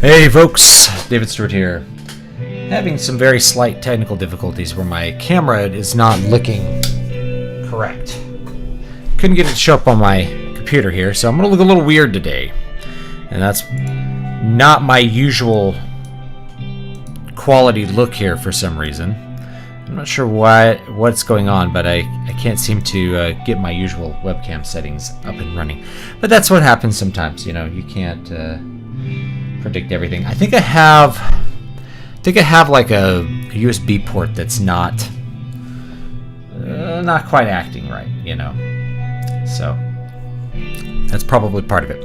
Hey folks, David Stewart here. Having some very slight technical difficulties where my camera is not looking correct. Couldn't get it to show up on my computer here, so I'm going to look a little weird today. And that's not my usual quality look here for some reason. I'm not sure what's going on, but I can't seem to get my usual webcam settings up and running. But that's what happens sometimes, you know, you can't predict everything. I think I have like a USB port that's not quite acting right, you know. So that's probably part of it.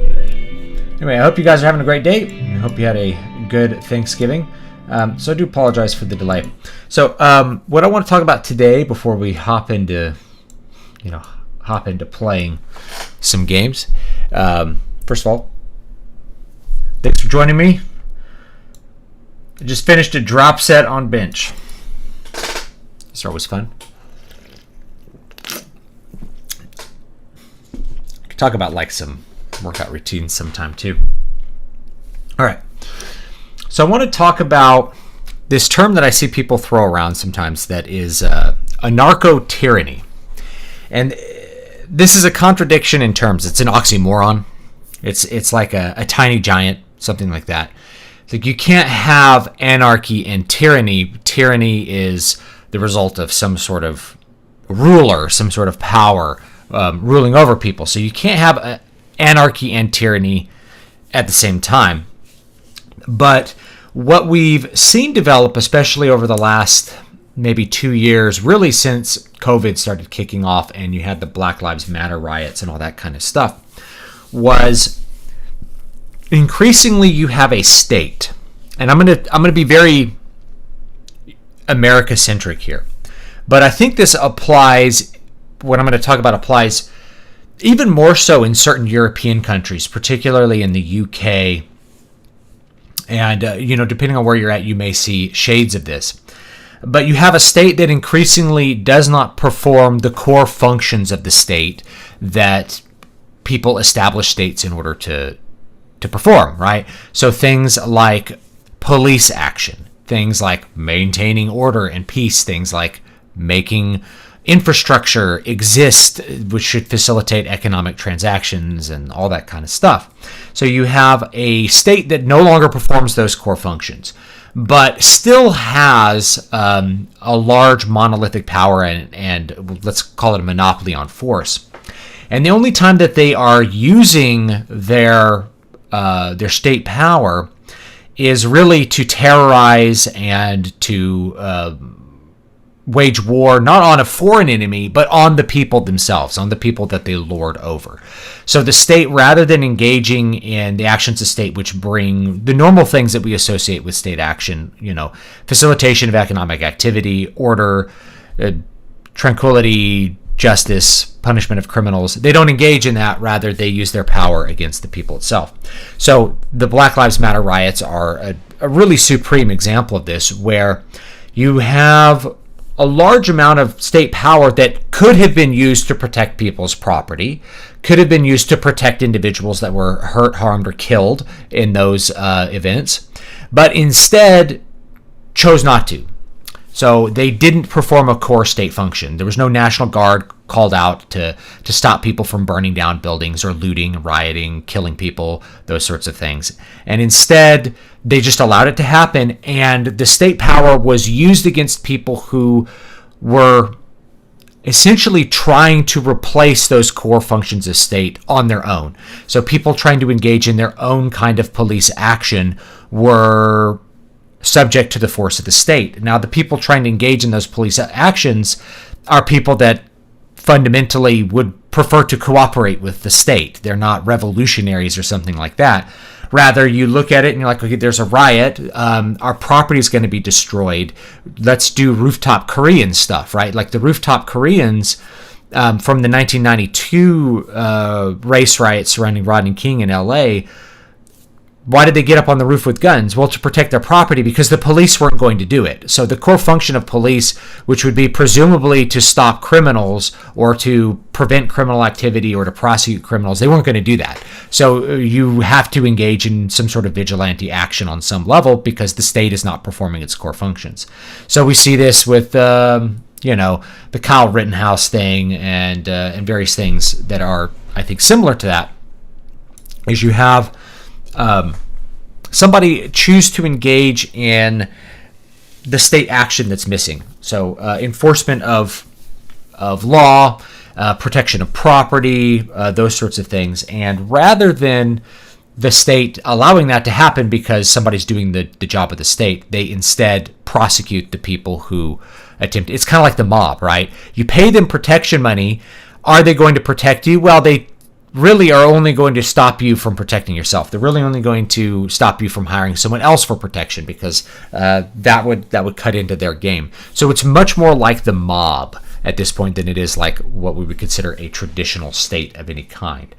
Anyway, I hope you guys are having a great day. I hope you had a good Thanksgiving. So I do apologize for the delay. So what I want to talk about today before we hop into playing some games. First of all, thanks for joining me. I just finished a drop set on bench. It's always fun. I could talk about like some workout routines sometime too. All right. So I want to talk about this term that I see people throw around sometimes that is anarcho-tyranny. And this is a contradiction in terms. It's an oxymoron. It's like a tiny giant, something like that. It's like you can't have anarchy and tyranny. Tyranny is the result of some sort of ruler, some sort of power ruling over people. So you can't have anarchy and tyranny at the same time. But what we've seen develop, especially over the last maybe 2 years, really since COVID started kicking off and you had the Black Lives Matter riots and all that kind of stuff, was increasingly you have a state. And I'm gonna be very America-centric here. But I think this applies, what I'm going to talk about applies even more so in certain European countries, particularly in the UK. And, depending on where you're at, you may see shades of this. But you have a state that increasingly does not perform the core functions of the state that people establish states in order to perform, right? So things like police action, things like maintaining order and peace, things like making infrastructure exist, which should facilitate economic transactions and all that kind of stuff. So you have a state that no longer performs those core functions, but still has a large monolithic power and let's call it a monopoly on force. And the only time that they are using their state power is really to terrorize and to wage war, not on a foreign enemy, but on the people themselves, on the people that they lord over. So the state, rather than engaging in the actions of state, which bring the normal things that we associate with state action, facilitation of economic activity, order, tranquility, justice, punishment of criminals, they don't engage in that. Rather, they use their power against the people itself. So the Black Lives Matter riots are a really supreme example of this, where you have a large amount of state power that could have been used to protect people's property, could have been used to protect individuals that were hurt, harmed, or killed in those events, but instead chose not to. So they didn't perform a core state function. There was no National Guard called out to stop people from burning down buildings or looting, rioting, killing people, those sorts of things. And instead, they just allowed it to happen, and the state power was used against people who were essentially trying to replace those core functions of state on their own. So people trying to engage in their own kind of police action were subject to the force of the state. Now, the people trying to engage in those police actions are people that fundamentally would prefer to cooperate with the state. They're not revolutionaries or something like that. Rather, you look at it and you're like, okay, there's a riot. Our property is going to be destroyed. Let's do rooftop Korean stuff, right? Like the rooftop Koreans from the 1992 race riots surrounding Rodney King in LA, Why did they get up on the roof with guns? Well, to protect their property, because the police weren't going to do it. So the core function of police, which would be presumably to stop criminals or to prevent criminal activity or to prosecute criminals, they weren't going to do that. So you have to engage in some sort of vigilante action on some level because the state is not performing its core functions. So we see this with the Kyle Rittenhouse thing and various things that are, I think, similar to that. Is you have somebody choose to engage in the state action that's missing. So enforcement of law, protection of property, those sorts of things. And rather than the state allowing that to happen because somebody's doing the job of the state, they instead prosecute the people who attempt. It's kind of like the mob, right? You pay them protection money. Are they going to protect you? Well, they really are only going to stop you from protecting yourself. They're really only going to stop you from hiring someone else for protection because that would cut into their game. So it's much more like the mob at this point than it is like what we would consider a traditional state of any kind.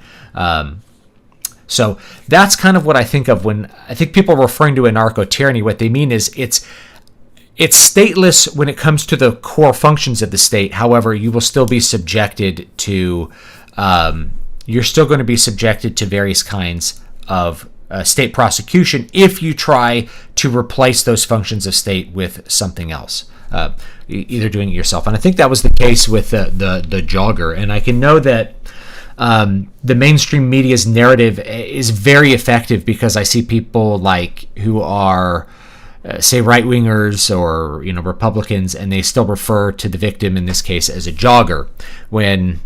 So that's kind of what I think of when I think people are referring to anarcho-tyranny. What they mean is it's stateless when it comes to the core functions of the state. However, you will still be subjected to you're still going to be subjected to various kinds of state prosecution if you try to replace those functions of state with something else, either doing it yourself. And I think that was the case with the jogger. And I can know that the mainstream media's narrative is very effective because I see people like who are say right-wingers or Republicans, and they still refer to the victim in this case as a jogger when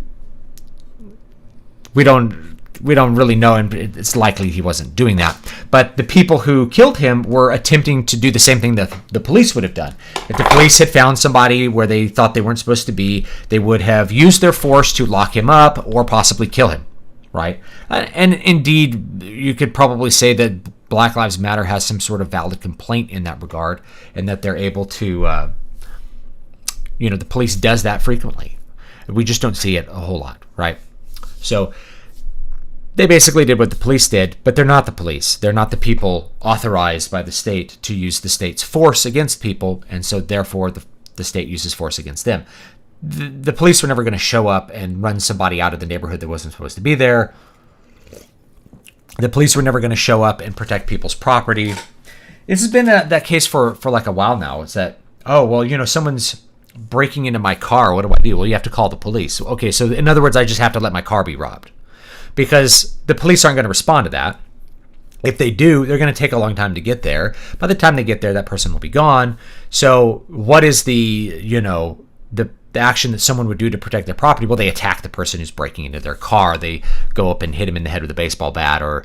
we don't really know, and it's likely he wasn't doing that. But the people who killed him were attempting to do the same thing that the police would have done. If the police had found somebody where they thought they weren't supposed to be, they would have used their force to lock him up or possibly kill him, right? And indeed, you could probably say that Black Lives Matter has some sort of valid complaint in that regard, and that they're able to, the police does that frequently. We just don't see it a whole lot, right? So they basically did what the police did, but they're not the police. They're not the people authorized by the state to use the state's force against people, and so therefore the state uses force against them. The police were never going to show up and run somebody out of the neighborhood that wasn't supposed to be there. The police were never going to show up and protect people's property. This has been that case for like a while now. It's that, someone's breaking into my car. What do I do? Well, you have to call the police. Okay, so in other words, I just have to let my car be robbed. Because the police aren't going to respond to that. If they do, they're going to take a long time to get there. By the time they get there, that person will be gone. So what is the action that someone would do to protect their property? Well, they attack the person who's breaking into their car. They go up and hit him in the head with a baseball bat or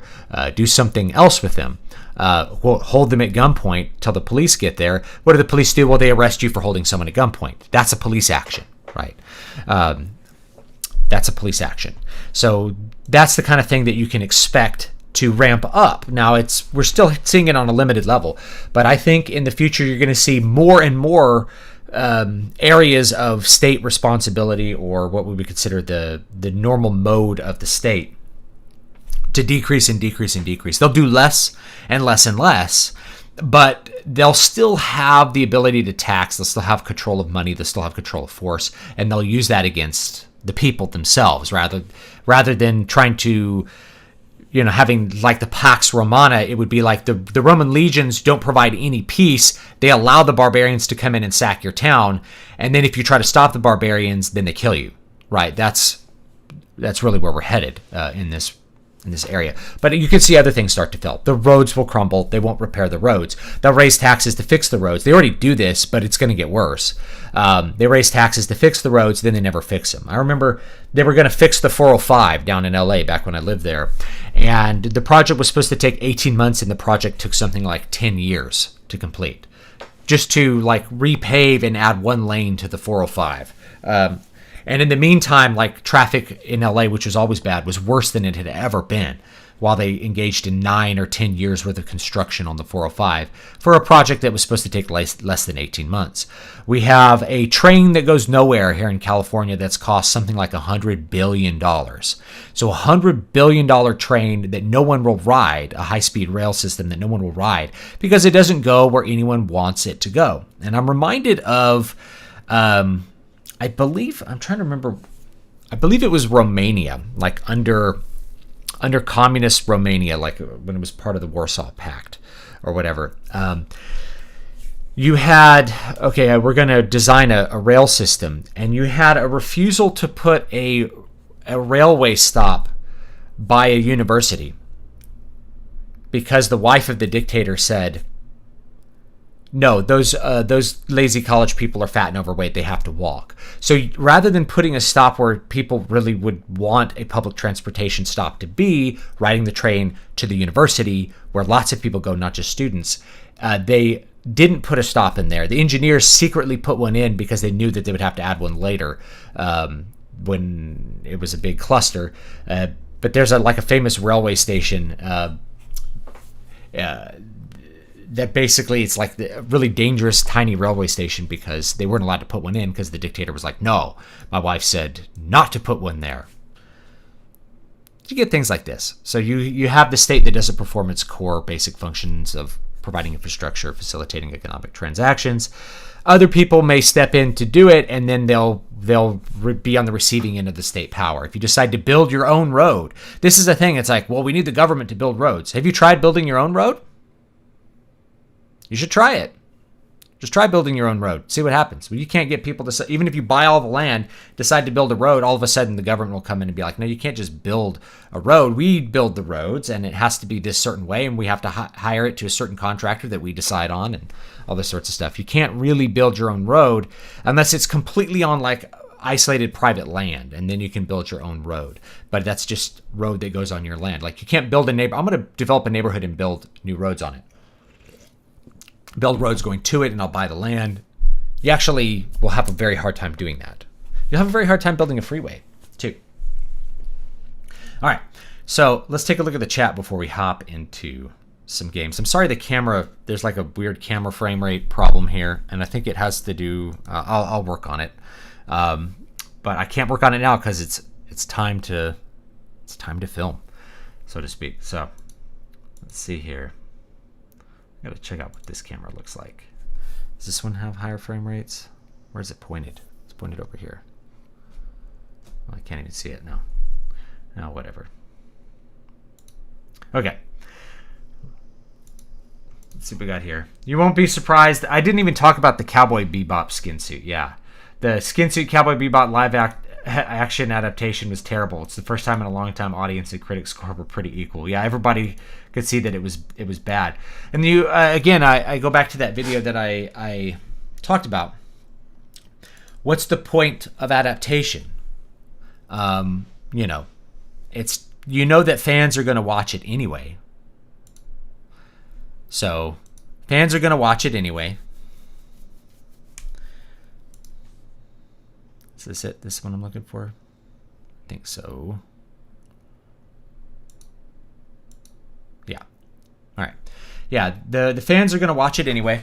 do something else with them. Hold them at gunpoint till the police get there. What do the police do? Well, they arrest you for holding someone at gunpoint. That's a police action, right? That's a police action. So that's the kind of thing that you can expect to ramp up. Now, we're still seeing it on a limited level, but I think in the future you're going to see more and more areas of state responsibility, or what we would consider the normal mode of the state, to decrease and decrease and decrease. They'll do less and less and less, but they'll still have the ability to tax. They'll still have control of money. They'll still have control of force, and they'll use that against the people themselves rather than trying to, having like the Pax Romana. It would be like the Roman legions don't provide any peace. They allow the barbarians to come in and sack your town, and then if you try to stop the barbarians, then they kill you, right? That's really where we're headed in this area. But you can see other things start to fail. The roads will crumble. They won't repair the roads. They'll raise taxes to fix the roads. They already do this, but it's going to get worse. They raise taxes to fix the roads, then they never fix them. I remember they were going to fix the 405 down in LA back when I lived there. And the project was supposed to take 18 months, and the project took something like 10 years to complete, just to like repave and add one lane to the 405. And in the meantime, like traffic in LA, which was always bad, was worse than it had ever been. while they engaged in 9 or 10 years worth of construction on the 405 for a project that was supposed to take less than 18 months. We have a train that goes nowhere here in California that's cost something like $100 billion. So a $100 billion train that no one will ride, a high-speed rail system that no one will ride because it doesn't go where anyone wants it to go. And I'm reminded of, I believe it was Romania, like under communist Romania, like when it was part of the Warsaw Pact or whatever. You had, okay, we're going to design a rail system, and you had a refusal to put a railway stop by a university because the wife of the dictator said, no, those lazy college people are fat and overweight. They have to walk. So rather than putting a stop where people really would want a public transportation stop to be, riding the train to the university where lots of people go, not just students, they didn't put a stop in there. The engineers secretly put one in because they knew that they would have to add one later when it was a big cluster. But there's like a famous railway station that basically it's like a really dangerous tiny railway station because they weren't allowed to put one in because the dictator was like, no, my wife said not to put one there. You get things like this. So you have the state that doesn't perform its core basic functions of providing infrastructure, facilitating economic transactions. Other people may step in to do it, and then they'll be on the receiving end of the state power. If you decide to build your own road, this is a thing. It's like, well, we need the government to build roads. Have you tried building your own road? You should try it. Just try building your own road. See what happens. Well, you can't get people to, even if you buy all the land, decide to build a road, all of a sudden the government will come in and be like, no, you can't just build a road. We build the roads, and it has to be this certain way, and we have to hire it to a certain contractor that we decide on, and all this sorts of stuff. You can't really build your own road unless it's completely on like isolated private land, and then you can build your own road. But that's just road that goes on your land. Like you can't build I'm going to develop a neighborhood and build new roads on it. Build roads going to it, and I'll buy the land. You actually will have a very hard time doing that. You'll have a very hard time building a freeway, too. All right, so let's take a look at the chat before we hop into some games. I'm sorry the camera, there's like a weird camera frame rate problem here, and I think it has to do, I'll work on it. But I can't work on it now because it's time to film, so to speak. So let's see here. I gotta check out what this camera looks like. Does this one have higher frame rates? Where is it pointed? It's pointed over here. Well, I can't even see it now. Oh, whatever. Okay. Let's see what we got here. You won't be surprised. I didn't even talk about the Cowboy Bebop skin suit. Yeah. The skin suit Cowboy Bebop live action adaptation was terrible. It's the first time in a long time audience and critic score were pretty equal. Yeah, everybody could see that it was bad. And you again, I go back to that video that I talked about. What's the point of adaptation? It's that fans are going to watch it anyway. So fans are going to watch it anyway. Is this it? This one I'm looking for? I think so. Yeah. All right. Yeah, the fans are going to watch it anyway.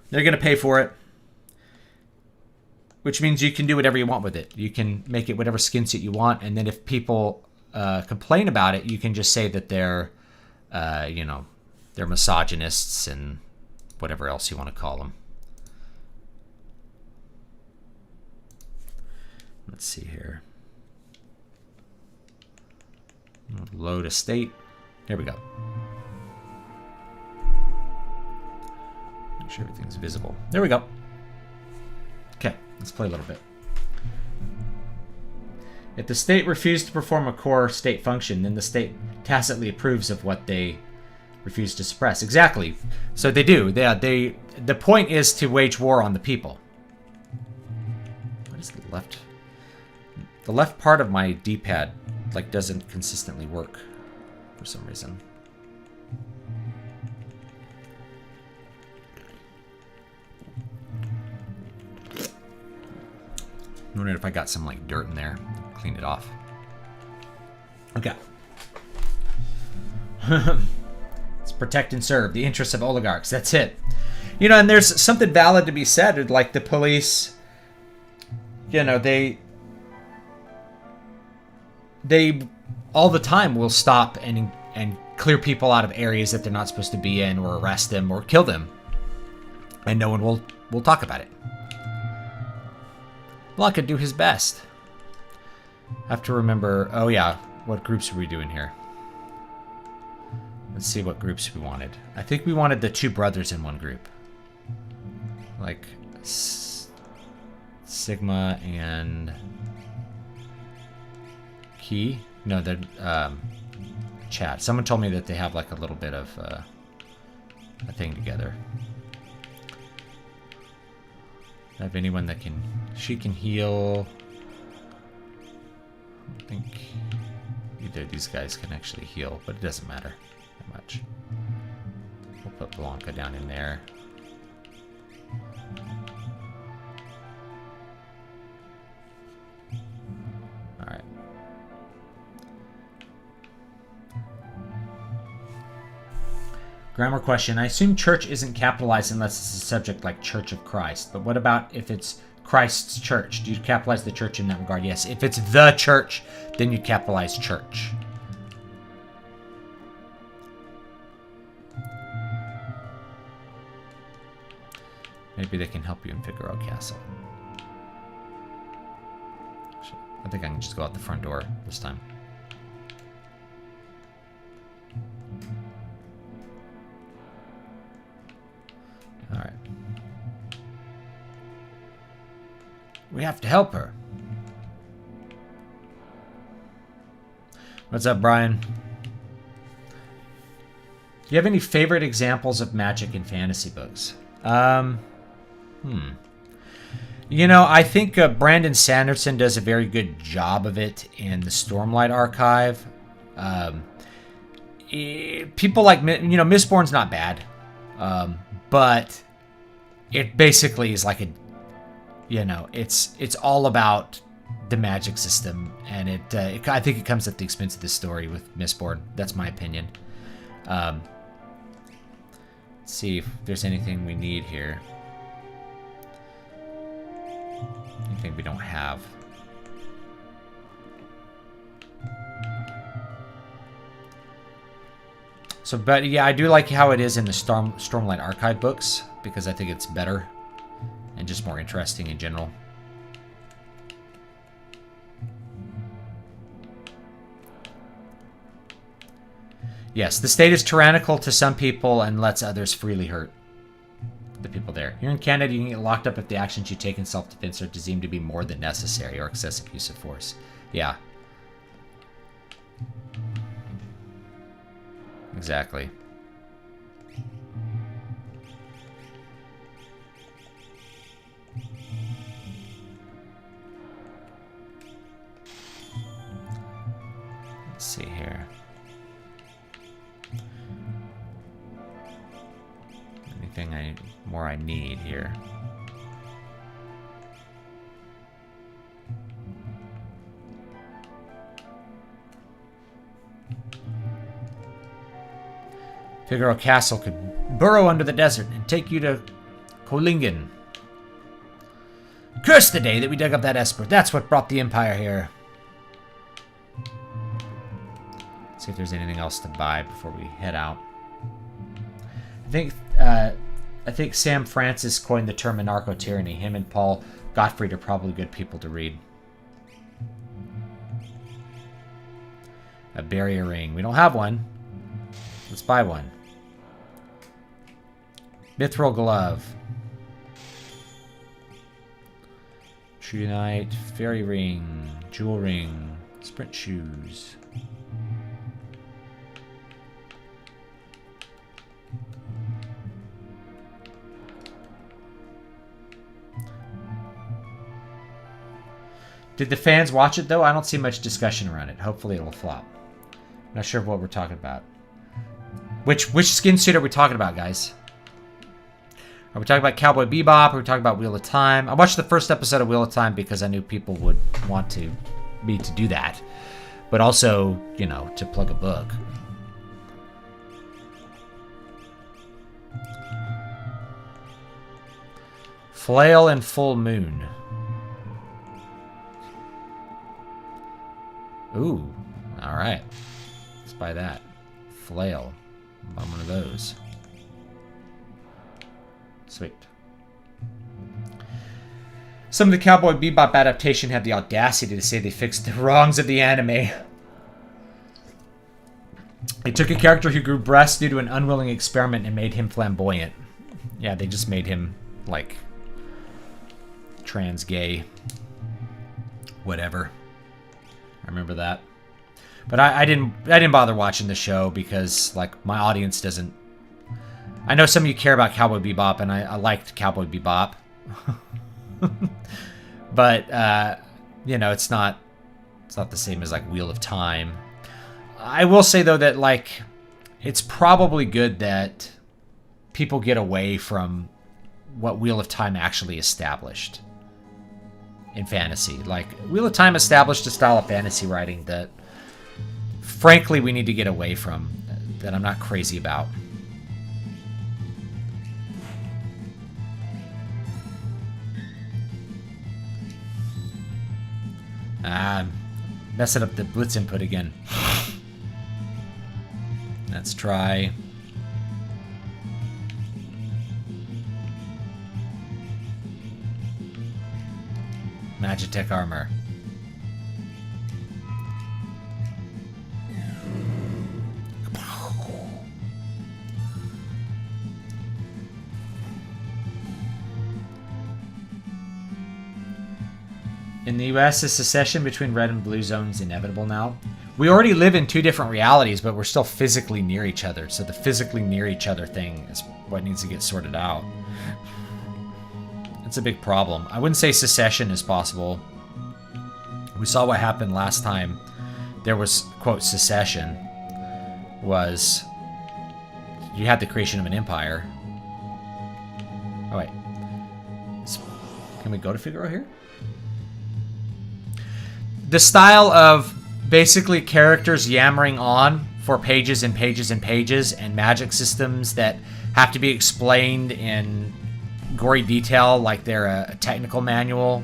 They're going to pay for it, which means you can do whatever you want with it. You can make it whatever skin suit you want, and then if people complain about it, you can just say that they're misogynists and whatever else you want to call them. Let's see here. Load a state. Here we go. Make sure everything's visible. There we go. Okay, let's play a little bit. If the state refused to perform a core state function, then the state tacitly approves of what they refuse to suppress. Exactly. So they do. The point is to wage war on the people. What is the left? The left part of my D-pad doesn't consistently work for some reason. I'm wondering if I got some dirt in there. Clean it off. Okay. It's protect and serve the interests of oligarchs. That's it. You know, and there's something valid to be said. Like the police, you know, they all the time will stop and clear people out of areas that they're not supposed to be in, or arrest them or kill them, and no one will talk about it. Locke could do his best. I have to remember. Oh yeah, what groups are we doing here? Let's see what groups we wanted. I think we wanted the two brothers in one group, like Sigma and Key. No, they're Chad. Someone told me that they have like a little bit of a thing together. I have anyone that can... She can heal. I don't think either of these guys can actually heal, but it doesn't matter that much. We'll put Blanca down in there. Alright. Grammar question. I assume church isn't capitalized unless it's a subject like Church of Christ. But what about if it's Christ's church? Do you capitalize the church in that regard? Yes. If it's the church, then you capitalize church. Maybe they can help you in Figaro Castle. I think I can just go out the front door this time. Alright. We have to help her. What's up, Brian? Do you have any favorite examples of magic in fantasy books? You know, I think Brandon Sanderson does a very good job of it in the Stormlight Archive. People like, you know, Mistborn's not bad. But it basically is like a, you know, it's all about the magic system, and I think it comes at the expense of this story with Mistborn. That's my opinion. Let's see if there's anything we need here. Anything we don't have. So, but yeah, I do like how it is in the Stormlight Archive books, because I think it's better and just more interesting in general. Yes, the state is tyrannical to some people and lets others freely hurt the people there. Here in Canada, you can get locked up if the actions you take in self-defense are deemed to be more than necessary or excessive use of force. Yeah. Exactly. Let's see here. Anything more I need here? Figaro Castle could burrow under the desert and take you to Kolingen. Curse the day that we dug up that Esper. That's what brought the Empire here. Let's see if there's anything else to buy before we head out. I think Sam Francis coined the term anarcho-tyranny. Him and Paul Gottfried are probably good people to read. A barrier ring. We don't have one. Let's buy one. Mithril glove. True Knight. Fairy ring. Jewel ring. Sprint shoes. Did the fans watch it, though? I don't see much discussion around it. Hopefully it will flop. I'm not sure what we're talking about. Which skin suit are we talking about, guys? Are we talking about Cowboy Bebop? Are we talking about Wheel of Time? I watched the first episode of Wheel of Time because I knew people would want me to do that. But also, you know, to plug a book. Flail and Full Moon. Ooh, alright. Let's buy that. Flail. Buy one of those. Sweet. Some of the Cowboy Bebop adaptation have the audacity to say they fixed the wrongs of the anime. They took a character who grew breasts due to an unwilling experiment and made him flamboyant. Yeah, they just made him, like, trans gay. Whatever. I remember that. But I didn't bother watching the show because, like, my audience doesn't... I know some of you care about Cowboy Bebop, and I liked Cowboy Bebop. But, you know, it's not the same as, like, Wheel of Time. I will say, though, that, like, it's probably good that people get away from what Wheel of Time actually established in fantasy. Like, Wheel of Time established a style of fantasy writing that, frankly, we need to get away from, that I'm not crazy about. Messing up the Blitz input again. Let's try. Magitech armor. In the US, is secession between red and blue zones inevitable now? We already live in two different realities, but we're still physically near each other. So the physically near each other thing is what needs to get sorted out. It's a big problem. I wouldn't say secession is possible. We saw what happened last time there was, quote, secession. Was you had the creation of an empire. Oh, wait. Can we go to Figaro here? The style of basically characters yammering on for pages and pages and pages and magic systems that have to be explained in gory detail like they're a technical manual.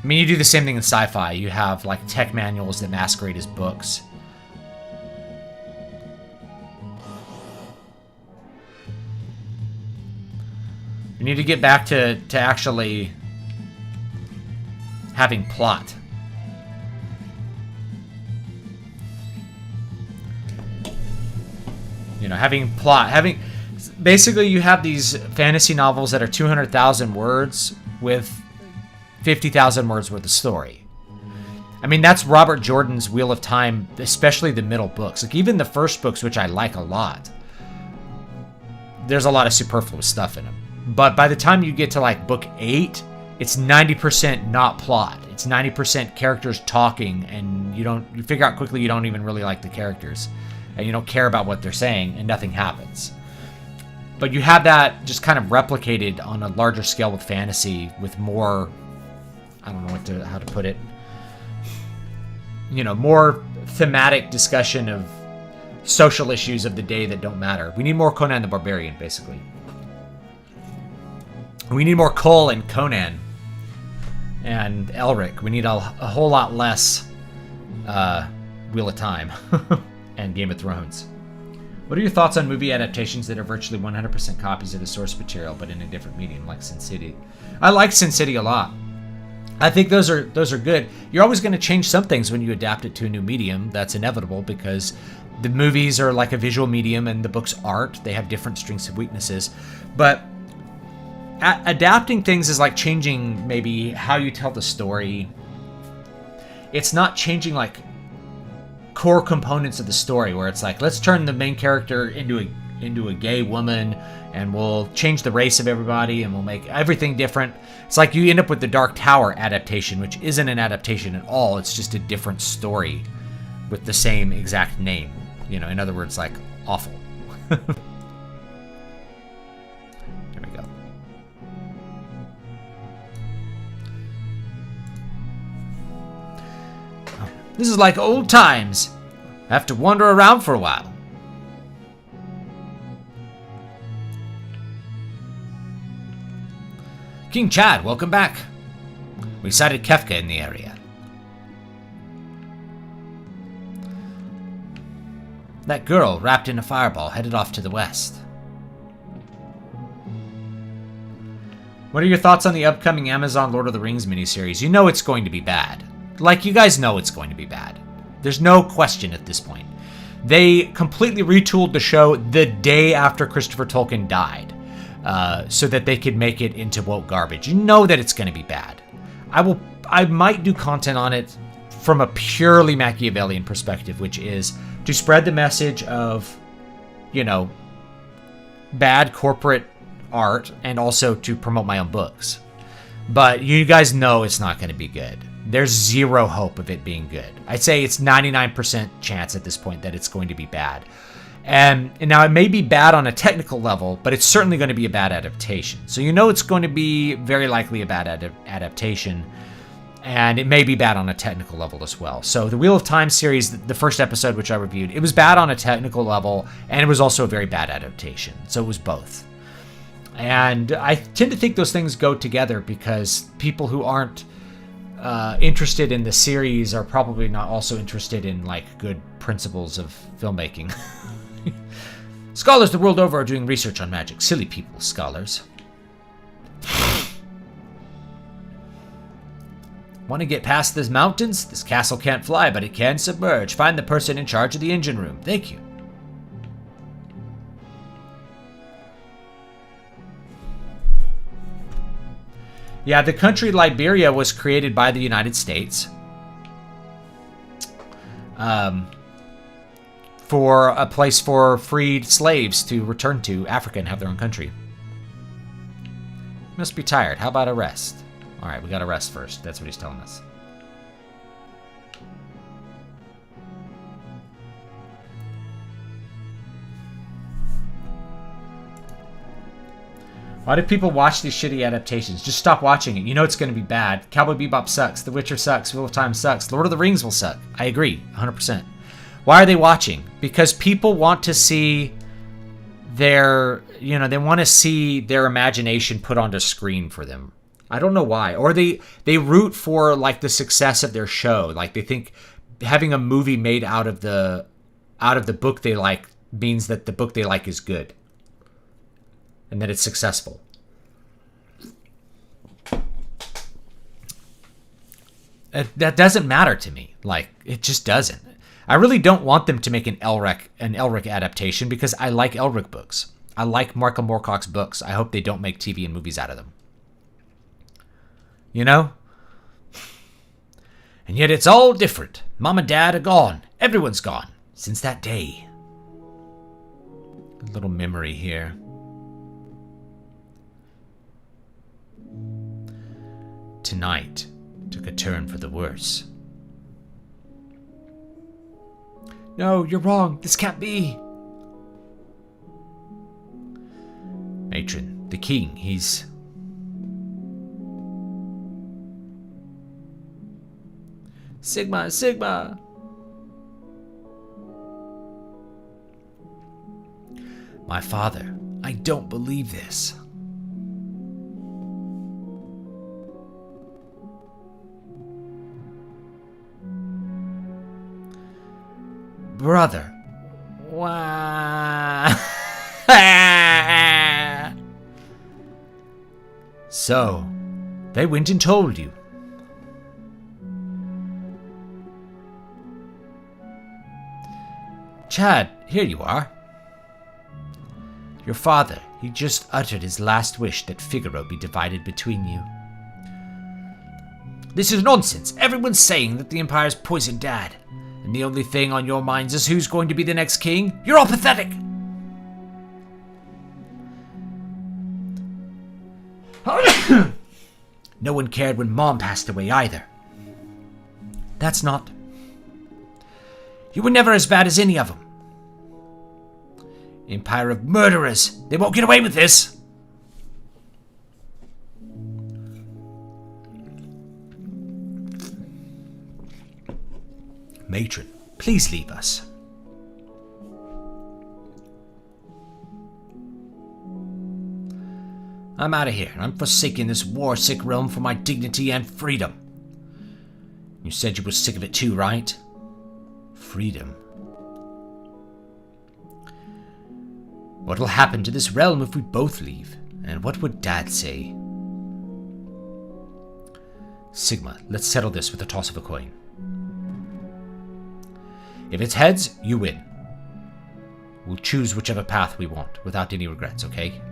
I mean, you do the same thing in sci-fi. You have like tech manuals that masquerade as books. We need to get back to actually having plot. You know, having plot. Basically, you have these fantasy novels that are 200,000 words with 50,000 words worth of story. I mean, that's Robert Jordan's Wheel of Time, especially the middle books. Like, even the first books, which I like a lot, there's a lot of superfluous stuff in them. But by the time you get to, like, book 8, it's 90% not plot. It's 90% characters talking, and you figure out quickly you don't even really like the characters. And you don't care about what they're saying, and nothing happens. But you have that just kind of replicated on a larger scale with fantasy, with more, I don't know how to put it, you know, more thematic discussion of social issues of the day that don't matter. We need more Conan the Barbarian, basically. We need more Cole and Conan and Elric. We need a whole lot less Wheel of Time and Game of Thrones. What are your thoughts on movie adaptations that are virtually 100% copies of the source material but in a different medium, like Sin City? I like Sin City a lot. I think those are good. You're always going to change some things when you adapt it to a new medium. That's inevitable because the movies are like a visual medium and the books aren't. They have different strengths and weaknesses. But adapting things is like changing maybe how you tell the story. It's not changing like core components of the story where it's like, let's turn the main character into a gay woman and we'll change the race of everybody and we'll make everything different. It's like you end up with the Dark Tower adaptation, which isn't an adaptation at all. It's just a different story with the same exact name. You know, in other words, like awful. There we go. This is like old times. I have to wander around for a while. King Chad, welcome back. We sighted Kefka in the area. That girl, wrapped in a fireball, headed off to the west. What are your thoughts on the upcoming Amazon Lord of the Rings miniseries? You know it's going to be bad. Like, you guys know it's going to be bad. There's no question at this point. They completely retooled the show the day after Christopher Tolkien died, so that they could make it into woke garbage. You know that it's going to be bad. I might do content on it from a purely Machiavellian perspective, which is to spread the message of, you know, bad corporate art and also to promote my own books. But you guys know it's not going to be good. There's zero hope of it being good. I'd say it's 99% chance at this point that it's going to be bad. And now it may be bad on a technical level, but it's certainly going to be a bad adaptation. So you know it's going to be very likely a bad adaptation, and it may be bad on a technical level as well. So the Wheel of Time series, the first episode which I reviewed, it was bad on a technical level, and it was also a very bad adaptation. So it was both. And I tend to think those things go together because people who aren't interested in the series are probably not also interested in, like, good principles of filmmaking. Scholars the world over are doing research on magic. Silly people, scholars. Want to get past these mountains? This castle can't fly, but it can submerge. Find the person in charge of the engine room. Thank you. Yeah, the country Liberia was created by the United States for a place for freed slaves to return to Africa and have their own country. Must be tired. How about a rest? All right, we got to rest first. That's what he's telling us. Why do people watch these shitty adaptations? Just stop watching it. You know it's going to be bad. Cowboy Bebop sucks. The Witcher sucks. Wheel of Time sucks. Lord of the Rings will suck. I agree, 100%. Why are they watching? Because people want to see their, you know, they want to see their imagination put onto screen for them. I don't know why. Or they root for, like, the success of their show. Like, they think having a movie made out of the book they like means that the book they like is good. And that it's successful. That doesn't matter to me. Like, it just doesn't. I really don't want them to make an Elric adaptation because I like Elric books. I like Markham Moorcock's books. I hope they don't make TV and movies out of them. You know? And yet it's all different. Mom and Dad are gone. Everyone's gone. Since that day. A little memory here. Tonight took a turn for the worse. No, you're wrong. This can't be. Matron, the king, he's... Sigma, Sigma! My father, I don't believe this. Brother. Wow. So, they went and told you. Chad, here you are. Your father, he just uttered his last wish that Figaro be divided between you. This is nonsense. Everyone's saying that the Empire's poisoned Dad. And the only thing on your minds is who's going to be the next king? You're all pathetic! No one cared when Mom passed away either. That's not... You were never as bad as any of them. Empire of murderers! They won't get away with this! Matron, please leave us. I'm out of here, and I'm forsaking this war-sick realm for my dignity and freedom. You said you were sick of it too, right? Freedom. What'll happen to this realm if we both leave? And what would Dad say? Sigma, let's settle this with a toss of a coin. If it's heads, you win. We'll choose whichever path we want, without any regrets, okay?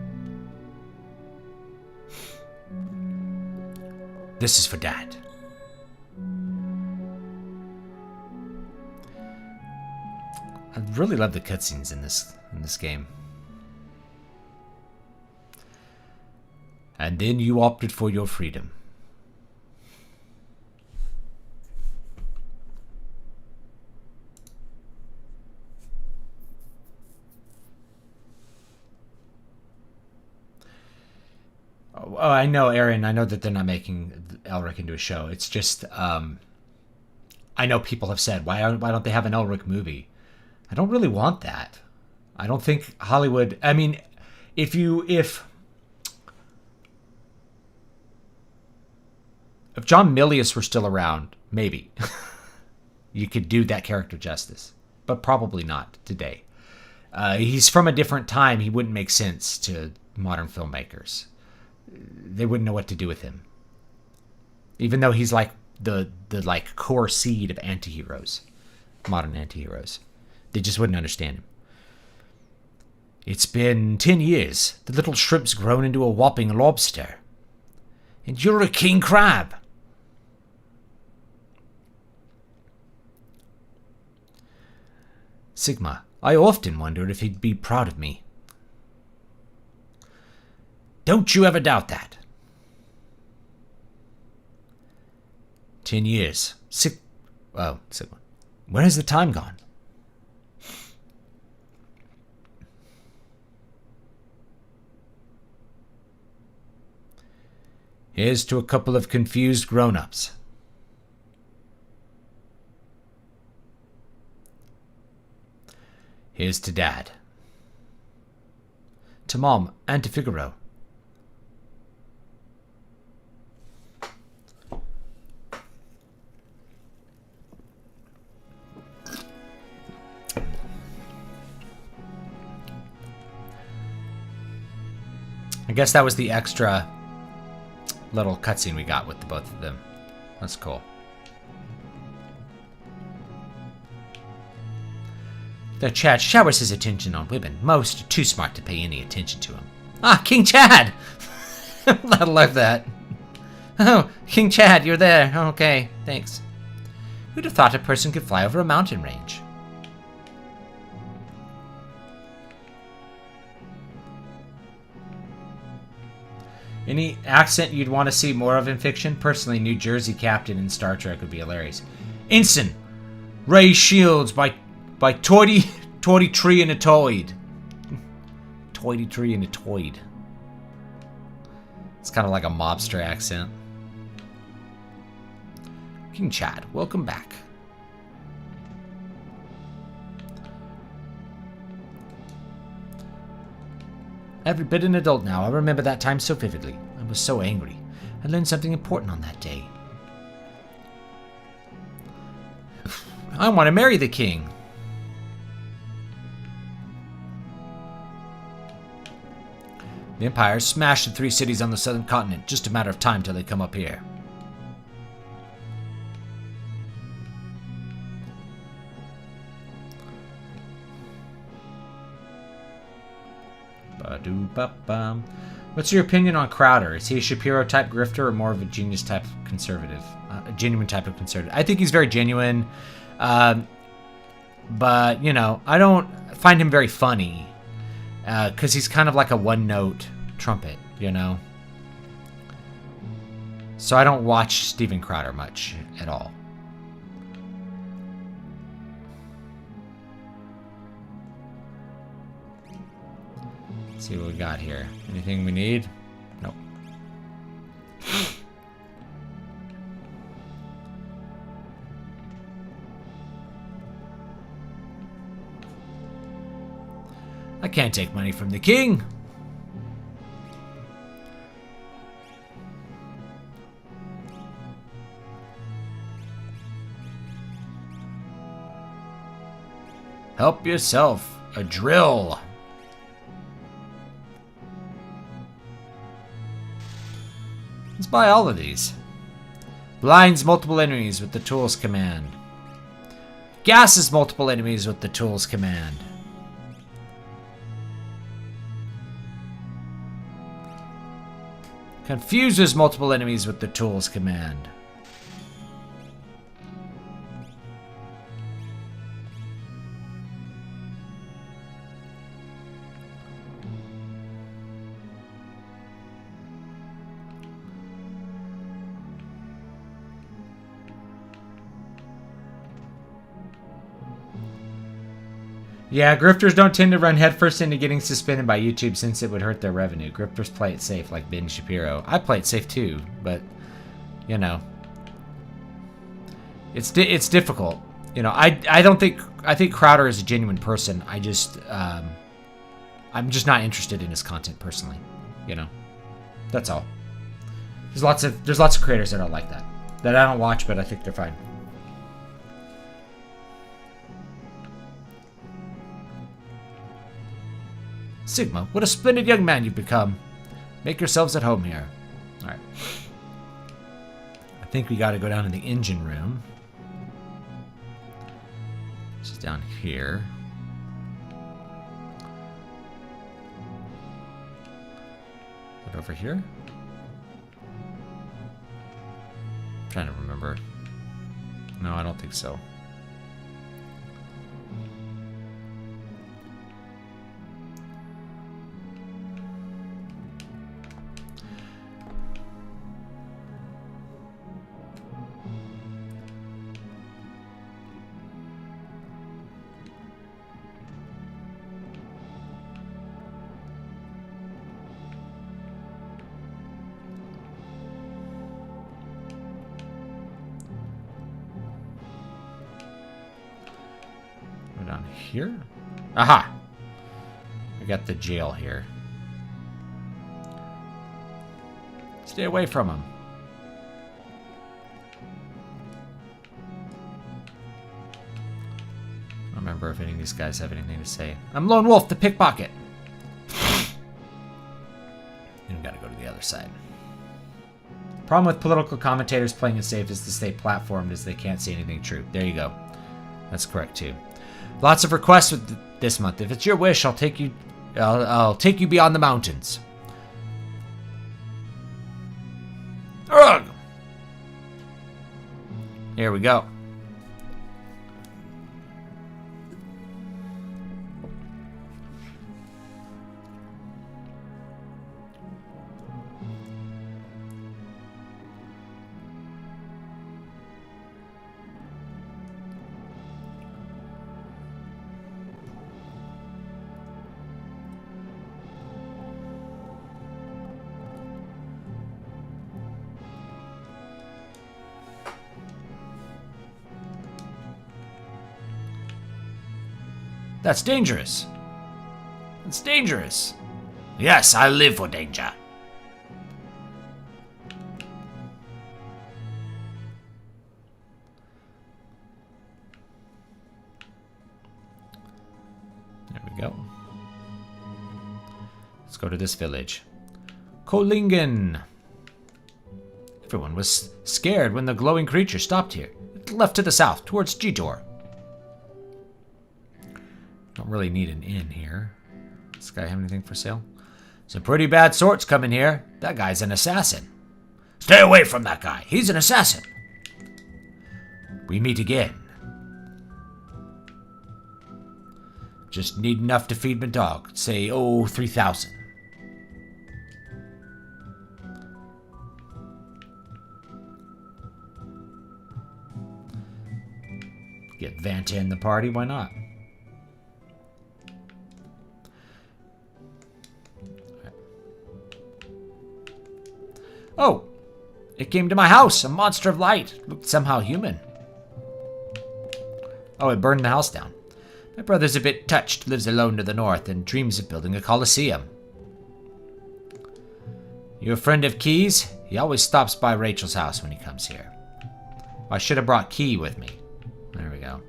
This is for Dad. I really love the cutscenes in this game. And then you opted for your freedom. Oh, I know, Aaron. I know that they're not making Elric into a show. It's just, I know people have said, why don't they have an Elric movie? I don't really want that. I don't think Hollywood. I mean, if John Milius were still around, maybe you could do that character justice, but probably not today. He's from a different time. He wouldn't make sense to modern filmmakers. They wouldn't know what to do with him. Even though he's like the like core seed of antiheroes, modern antiheroes. They just wouldn't understand him. It's been 10 years. The little shrimp's grown into a whopping lobster. And you're a king crab. Sigma, I often wondered if he'd be proud of me. Don't you ever doubt that. 10 years. Sigma. Where has the time gone? Here's to a couple of confused grown-ups. Here's to Dad. To Mom and to Figaro. I guess that was the extra little cutscene we got with the both of them. That's cool. The Chad showers his attention on women. Most are too smart to pay any attention to him. Ah, King Chad! I love that. Oh, King Chad, you're there. Okay, thanks. Who'd have thought a person could fly over a mountain range? Any accent you'd want to see more of in fiction? Personally, New Jersey captain in Star Trek would be hilarious. Ensign! Ray Shields by Toity Tree and a Toid. Toity Tree and a Toid. It's kind of like a mobster accent. King Chad, welcome back. Every bit an adult now. I remember that time so vividly. I was so angry. I learned something important on that day. I want to marry the king. The Empire smashed the 3 cities on the southern continent. Just a matter of time till they come up here. What's your opinion on Crowder? Is he a Shapiro-type grifter or more of a genius-type conservative? A genuine type of conservative. I think he's very genuine. But, you know, I don't find him very funny. Because he's kind of like a one-note trumpet, you know? So I don't watch Steven Crowder much at all. Let's see what we got here. Anything we need? Nope. I can't take money from the king. Help yourself. A drill. Let's buy all of these. Blinds multiple enemies with the tools command. Gases multiple enemies with the tools command. Confuses multiple enemies with the tools command. Yeah, grifters don't tend to run headfirst into getting suspended by YouTube since it would hurt their revenue. Grifters play it safe, like Ben Shapiro. I play it safe too, but you know, it's difficult. You know, I think Crowder is a genuine person. I'm just not interested in his content personally. You know, that's all. There's lots of creators that are like that I don't watch, but I think they're fine. Sigma, what a splendid young man you've become. Make yourselves at home here. Alright. I think we gotta go down to the engine room. This is down here. Is it over here? I'm trying to remember. No, I don't think so. Down here? Aha! I got the jail here. Stay away from him. I don't remember if any of these guys have anything to say. I'm Lone Wolf, the pickpocket. And we gotta go to the other side. Problem with political commentators playing it safe is to stay platformed as they can't say anything true. There you go. That's correct too. Lots of requests with this month. If it's your wish, I'll take you beyond the mountains. Ugh! Here we go. That's dangerous. It's dangerous. Yes, I live for danger. There we go. Let's go to this village. Kolingen. Everyone was scared when the glowing creature stopped here. It left to the south, towards Jitor. Don't really need an inn here. Does this guy have anything for sale? Some pretty bad sorts coming here. That guy's an assassin. Stay away from that guy. He's an assassin. We meet again. Just need enough to feed my dog. Say, 3,000. Get Vanta in the party, why not? Oh, it came to my house, a monster of light. Looked somehow human. Oh, it burned the house down. My brother's a bit touched, lives alone to the north, and dreams of building a coliseum. You a friend of Key's? He always stops by Rachel's house when he comes here. I should have brought Key with me. There we go.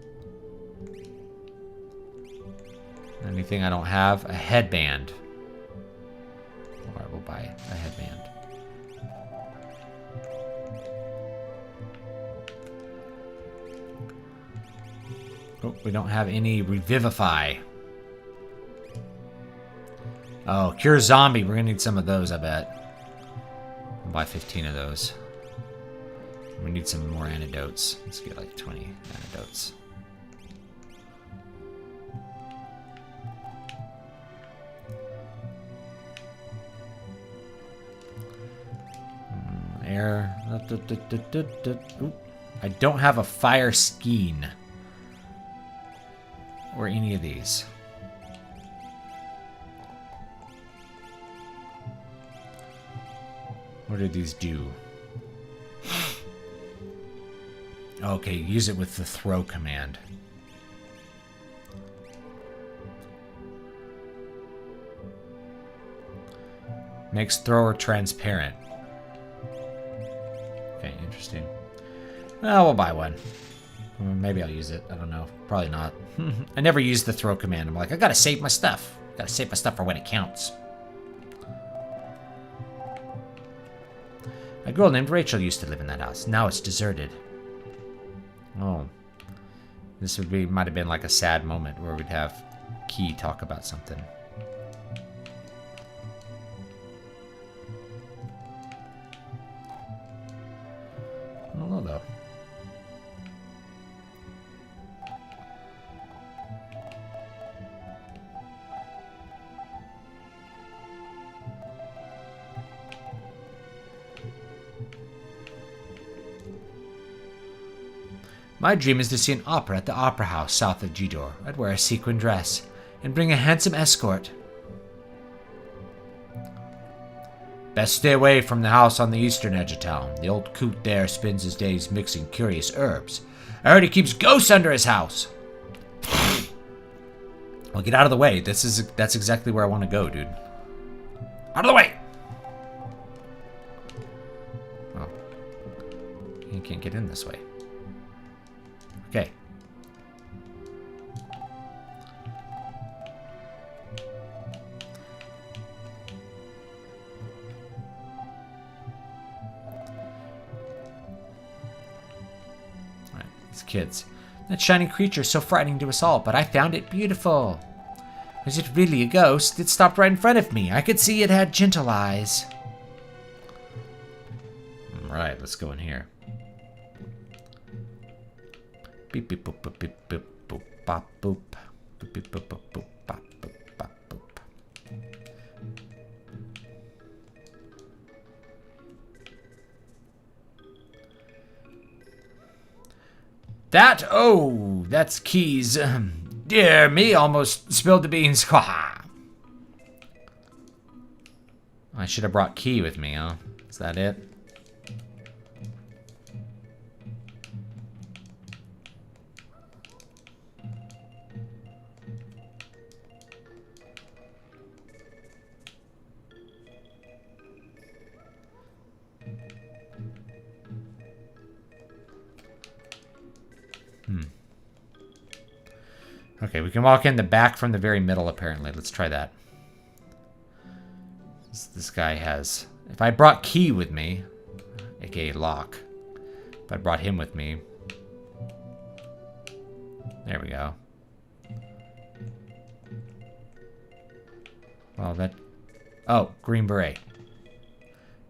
Anything I don't have? A headband. Alright, we'll buy a headband. Oh, we don't have any revivify. Oh, cure zombie. We're gonna need some of those, I bet. I'll buy 15 of those. We need some more antidotes. Let's get like 20 antidotes. Air. Ooh. I don't have a fire skein. Or any of these. What do these do? Okay, use it with the throw command. Makes thrower transparent. Okay, interesting. Well, we'll buy one. Maybe I'll use it. I don't know. Probably not. I never use the throw command. I'm like, I gotta save my stuff. Gotta save my stuff for when it counts. A girl named Rachel used to live in that house. Now it's deserted. Oh. This would be, might have been like a sad moment where we'd have Key talk about something. I don't know though. My dream is to see an opera at the Opera House south of Gidor. I'd wear a sequin dress and bring a handsome escort. Best stay away from the house on the eastern edge of town. The old coot there spends his days mixing curious herbs. I heard he keeps ghosts under his house. Well, get out of the way. That's exactly where I want to go, dude. Out of the way! Oh. You can't get in this way. Okay. Alright, these kids. That shiny creature is so frightening to us all, but I found it beautiful. Was it really a ghost? It stopped right in front of me. I could see it had gentle eyes. Alright, let's go in here. Beep beep boop boop beep boop boop bop boop beep beep boop boop boop bop boop bop boop. That's Keys. Dear me, almost spilled the beans. I should have brought Key with me, huh? Is that it? Okay, we can walk in the back from the very middle, apparently. Let's try that. This guy has... If I brought Key with me, aka Lock, if I brought him with me... There we go. Well, that... Oh, green beret.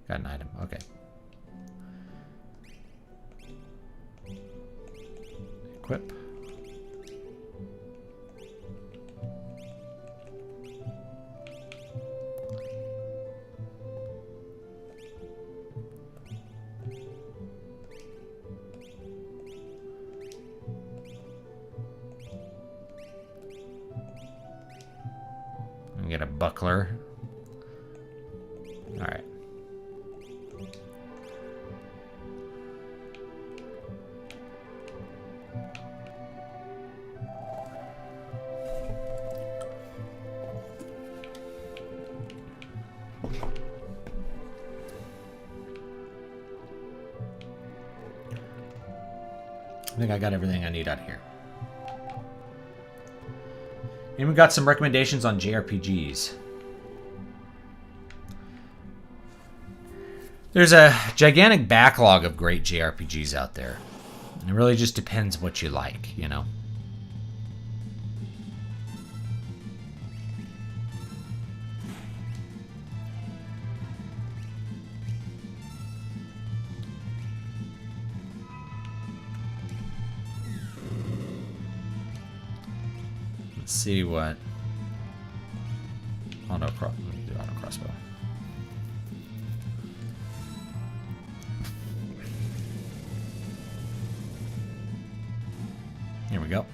Got an item. Okay. Equip. Get a buckler. All right. I think I got everything I need out here. Even got some recommendations on JRPGs. There's a gigantic backlog of great JRPGs out there. And it really just depends what you like, you know? Let's see what... Auto crossbow. Here we go.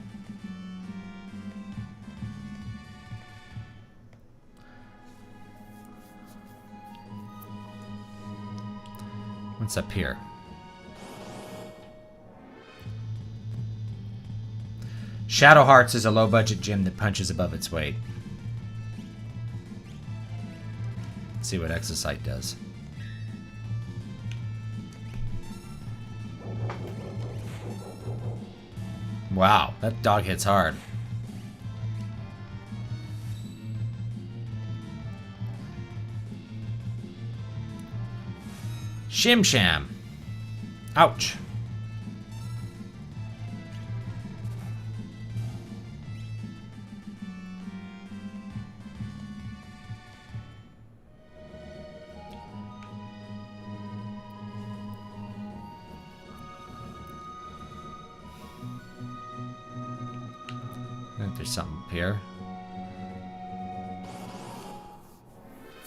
What's up here? Shadow Hearts is a low-budget gym that punches above its weight. Let's see what Exocyte does. Wow, that dog hits hard. Shim Sham. Ouch. I think there's something up here.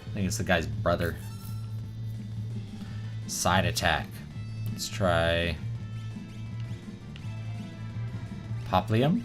I think it's the guy's brother. Side attack. Let's try Poplium.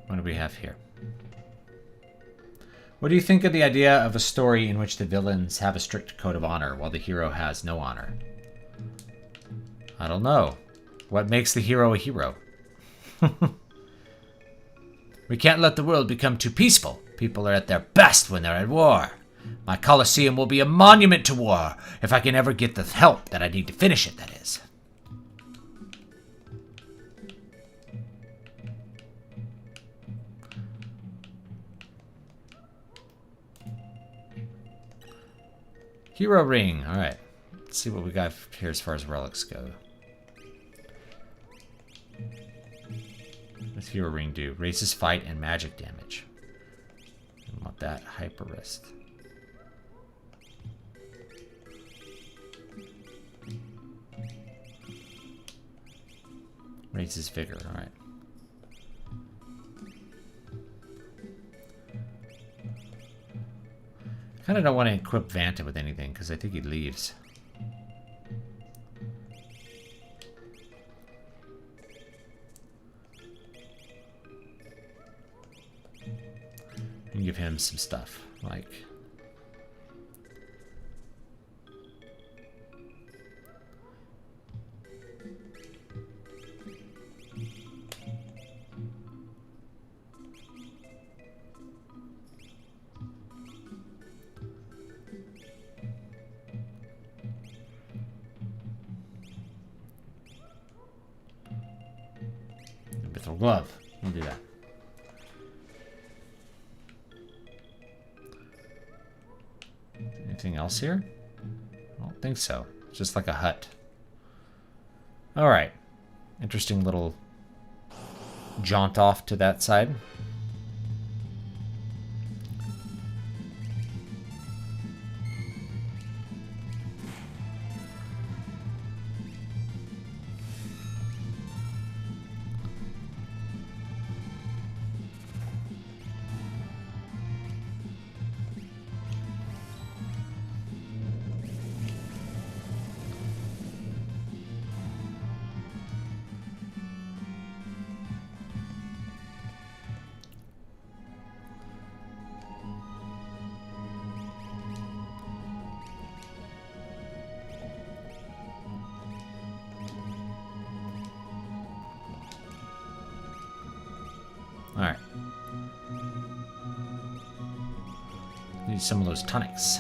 What do we have here? What do you think of the idea of a story in which the villains have a strict code of honor while the hero has no honor? I don't know. What makes the hero a hero? We can't let the world become too peaceful. People are at their best when they're at war. My Colosseum will be a monument to war, if I can ever get the help that I need to finish it, that is. Hero ring. Alright. Let's see what we got here as far as relics go. What's hero ring do? Raises fight and magic damage. I want that. Hyper wrist. Raises vigor. Alright. I kind of don't want to equip Vanta with anything because I think he leaves. And give him some stuff like Mithril glove. We'll do that. Anything else here? I don't think so. It's just like a hut. Alright. Interesting little jaunt off to that side. All right. Need some of those tonics.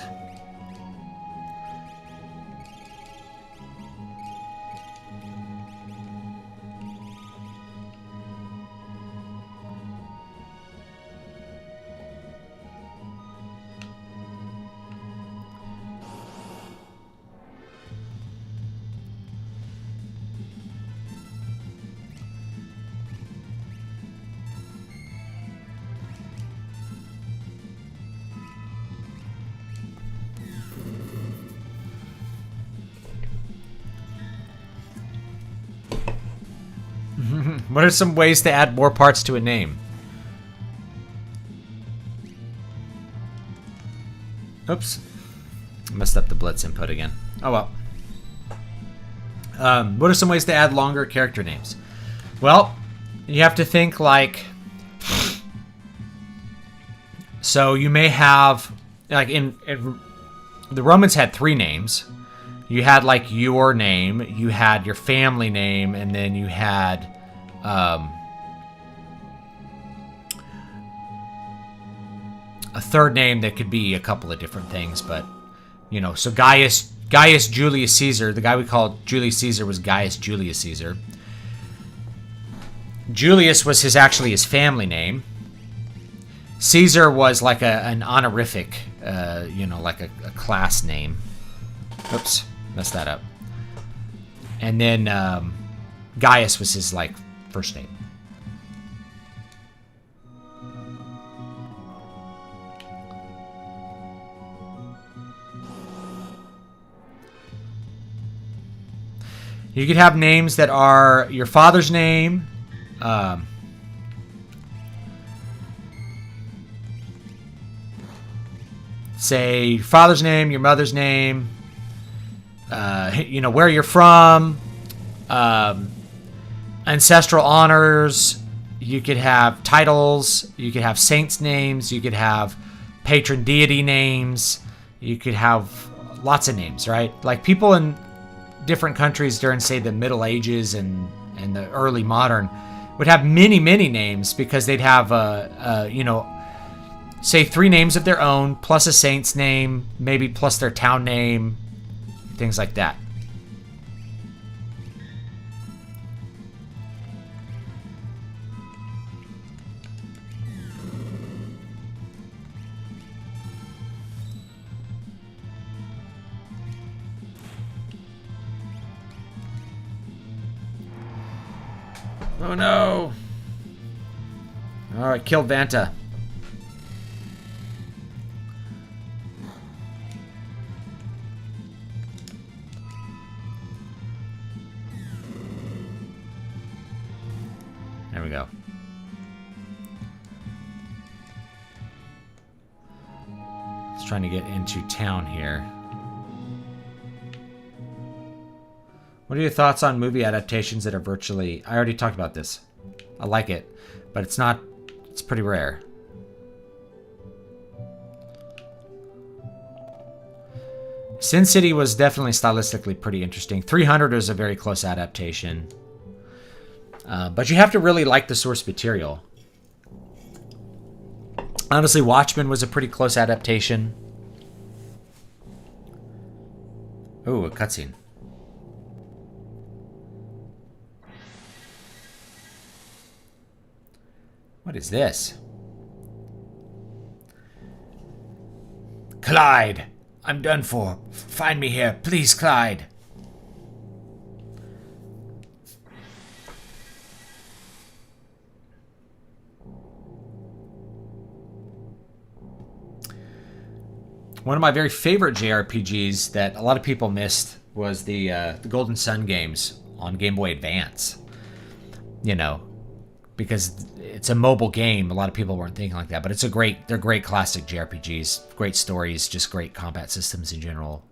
What are some ways to add more parts to a name? Oops. Messed up the Blitz input again. Oh well. What are some ways to add longer character names? Well, you have to think like... So you may have... Like in the Romans had 3 names. You had like your name, you had your family name, and then you had... a third name that could be a couple of different things, but you know, so Gaius Julius Caesar, the guy we called Julius Caesar was Gaius Julius Caesar. Julius was actually his family name. Caesar was like an honorific, you know, like a class name. Oops, messed that up. And then Gaius was his like first name. You could have names that are your father's name, say your father's name, your mother's name, you know, where you're from, ancestral honors. You could have titles. You could have saints' names. You could have patron deity names. You could have lots of names, right? Like people in different countries during, say, the Middle Ages and the early modern would have many names because they'd have, you know, say 3 names of their own plus a saint's name, maybe plus their town name, things like that. Oh no! Alright, killed Vanta. There we go. Just trying to get into town here. What are your thoughts on movie adaptations that are virtually... I already talked about this. I like it, but it's not... It's pretty rare. Sin City was definitely stylistically pretty interesting. 300 is a very close adaptation. But you have to really like the source material. Honestly, Watchmen was a pretty close adaptation. Ooh, a cutscene. What is this? Clyde! I'm done for. Find me here. Please, Clyde. One of my very favorite JRPGs that a lot of people missed was the Golden Sun games on Game Boy Advance. You know, because it's a mobile game. A lot of people weren't thinking like that, but they're great classic JRPGs, great stories, just great combat systems in general,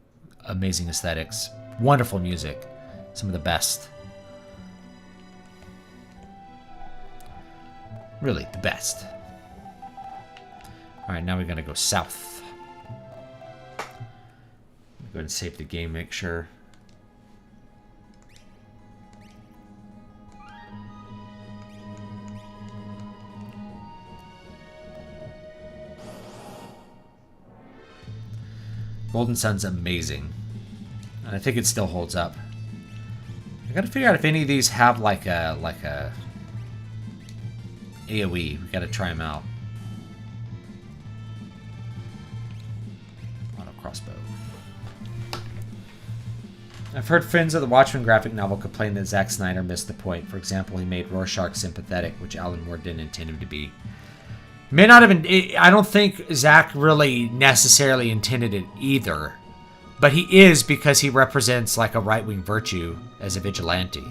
amazing aesthetics, wonderful music, some of the best. Really, the best. All right, now we're gonna go south. Go ahead and save the game, make sure. Golden Sun's amazing. And I think it still holds up. I gotta figure out if any of these have like a AoE. We gotta try them out. Auto crossbow. I've heard friends of the Watchmen graphic novel complain that Zack Snyder missed the point. For example, he made Rorschach sympathetic, which Alan Moore didn't intend him to be. May not have been. I don't think Zack really necessarily intended it either. But he is, because he represents like a right-wing virtue as a vigilante.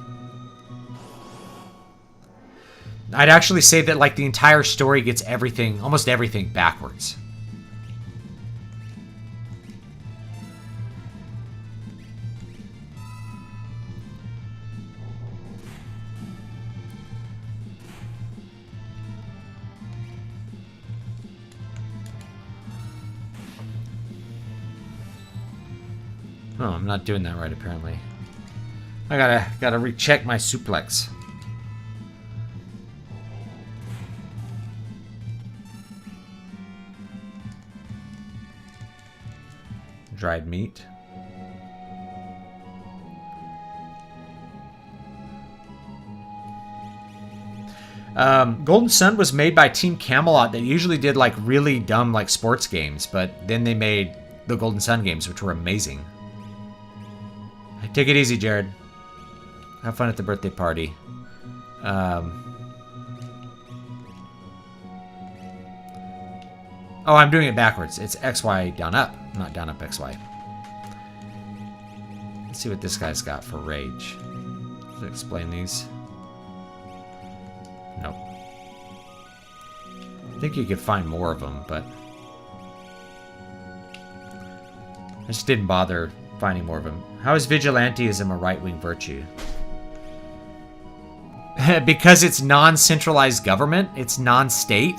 I'd actually say that like the entire story gets everything, almost everything, backwards. Oh, I'm not doing that right, apparently. I gotta recheck my suplex. Dried meat. Golden Sun was made by Team Camelot that usually did like really dumb like sports games, but then they made the Golden Sun games, which were amazing. Take it easy, Jared. Have fun at the birthday party. Oh, I'm doing it backwards. It's XY down up, not down up XY. Let's see what this guy's got for rage. Does it explain these? Nope. I think you could find more of them, but I just didn't bother finding more of them. How is vigilantism a right-wing virtue? Because it's non-centralized government. It's non-state.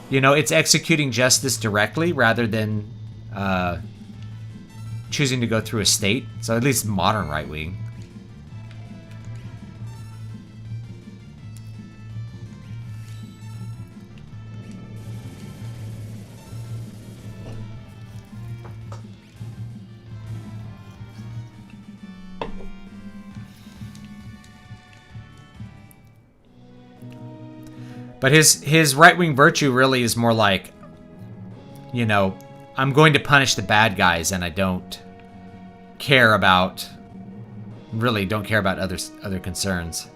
You know, it's executing justice directly rather than choosing to go through a state. So at least modern right-wing. But his right-wing virtue really is more like, you know, I'm going to punish the bad guys and I don't care about, really don't care about other concerns.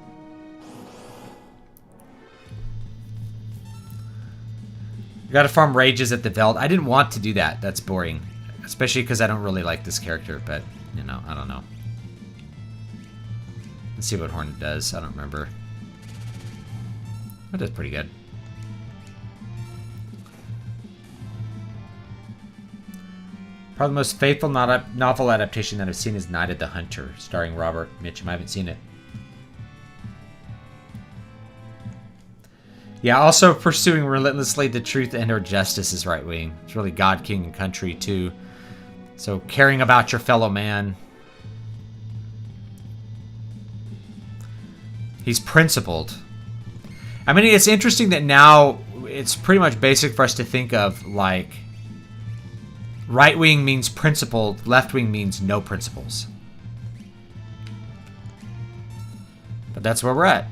You gotta farm rages at the Veld. I didn't want to do that. That's boring. Especially because I don't really like this character, but, you know, I don't know. Let's see what Hornet does. I don't remember. That does pretty good. Probably the most faithful novel adaptation that I've seen is Night of the Hunter, starring Robert Mitchum. I haven't seen it. Yeah, also pursuing relentlessly the truth and or justice is right wing. It's really God, King, and Country too. So caring about your fellow man. He's principled. I mean, it's interesting that now it's pretty much basic for us to think of like right wing means principled, left wing means no principles. But that's where we're at.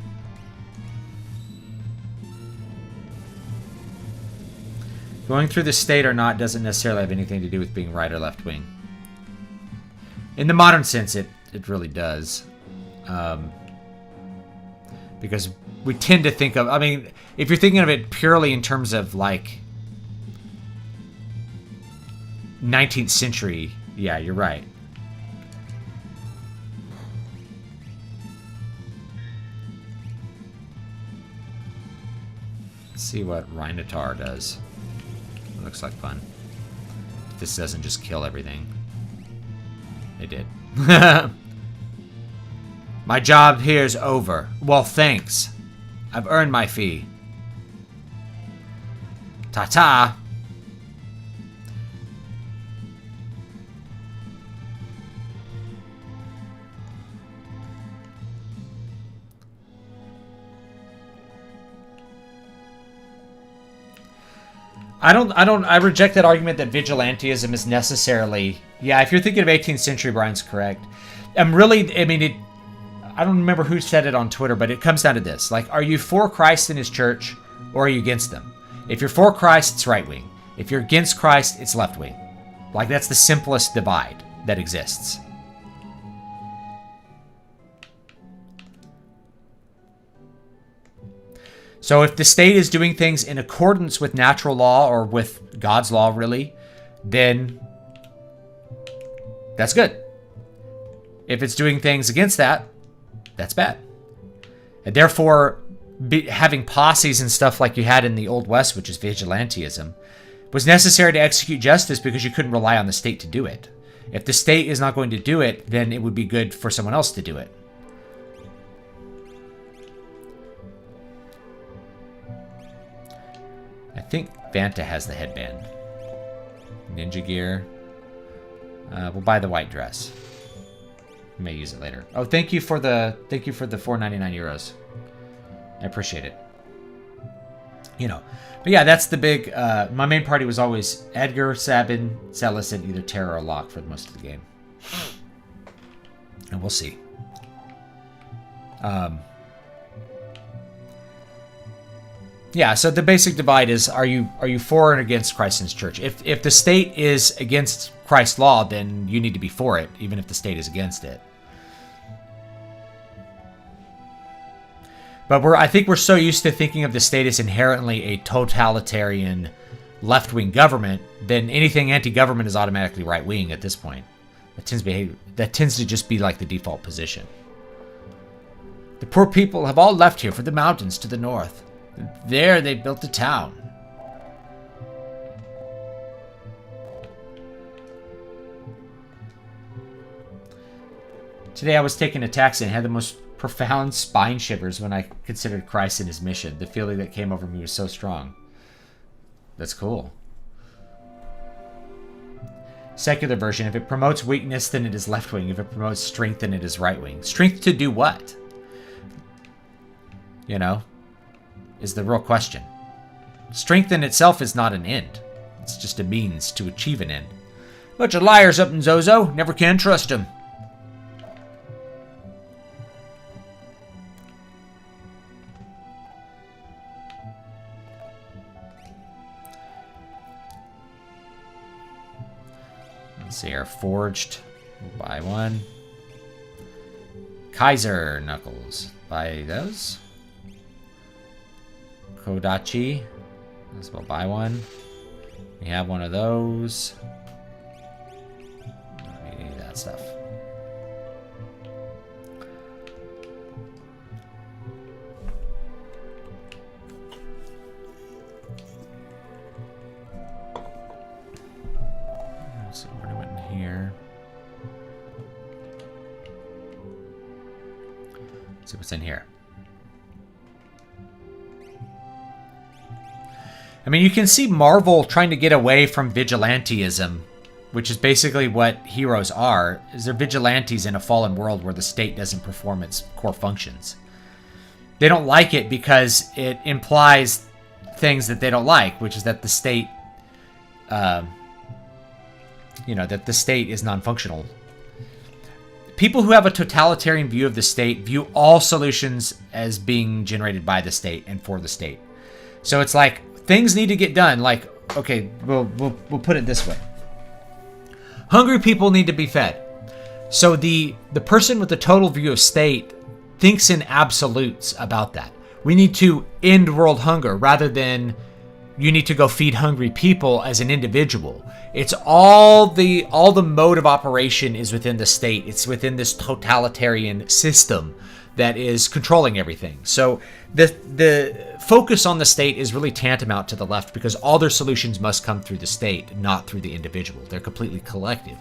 Going through the state or not doesn't necessarily have anything to do with being right or left wing. In the modern sense, it really does. Because we tend to think of, I mean, if you're thinking of it purely in terms of like 19th century, yeah, you're right. Let's see what Rhinotar does. It looks like fun. If this doesn't just kill everything. It did. My job here's over. Well, thanks. I've earned my fee. Ta-ta. I reject that argument that vigilantism is necessarily, yeah, if you're thinking of 18th century, Brian's correct. I don't remember who said it on Twitter, but it comes down to this. Like, are you for Christ and his church, or are you against them? If you're for Christ, it's right wing. If you're against Christ, it's left wing. Like, that's the simplest divide that exists. So if the state is doing things in accordance with natural law or with God's law, really, then that's good. If it's doing things against that, that's bad. And therefore, having posses and stuff like you had in the Old West, which is vigilantism, was necessary to execute justice because you couldn't rely on the state to do it. If the state is not going to do it, then it would be good for someone else to do it. I think Vanta has the headband. Ninja gear. We'll buy the white dress. We may use it later. Oh, thank you for the 4.99 euros. I appreciate it. You know, but yeah, that's the big. My main party was always Edgar, Sabin, Celis, and either Terra or Locke for most of the game. And we'll see. Yeah, so the basic divide is: are you for and against Christ and his church? If the state is against Christ's law, then you need to be for it, even if the state is against it. But I think we're so used to thinking of the state as inherently a totalitarian left-wing government, then anything anti-government is automatically right-wing at this point. That tends to just be like the default position. The poor people have all left here for the mountains to the north. There they built a town. Today I was taking a taxi and had the most profound spine shivers when I considered Christ and his mission. The feeling that came over me was so strong. That's cool. Secular version: if it promotes weakness, then it is left wing. If it promotes strength, then it is right wing. Strength to do what? You know, is the real question. Strength in itself is not an end. It's just a means to achieve an end. Bunch of liars up in Zozo. Never can trust them. Let's see here. Forged. We'll buy one. Kaiser Knuckles. Buy those. Kodachi. Let's go buy one. We have one of those. We need that stuff. Let's see what I went in here. Let's see what's in here. I mean, you can see Marvel trying to get away from vigilantism, which is basically what heroes are, is they're vigilantes in a fallen world where the state doesn't perform its core functions. They don't like it because it implies things that they don't like, which is that the state, that the state is non-functional. People who have a totalitarian view of the state view all solutions as being generated by the state and for the state. So it's like, things need to get done. Like, okay, we'll put it this way. Hungry people need to be fed. So the person with the total view of state thinks in absolutes about that. We need to end world hunger rather than you need to go feed hungry people as an individual. It's all the mode of operation is within the state. It's within this totalitarian system that is controlling everything. So the focus on the state is really tantamount to the left because all their solutions must come through the state, not through the individual. They're completely collective.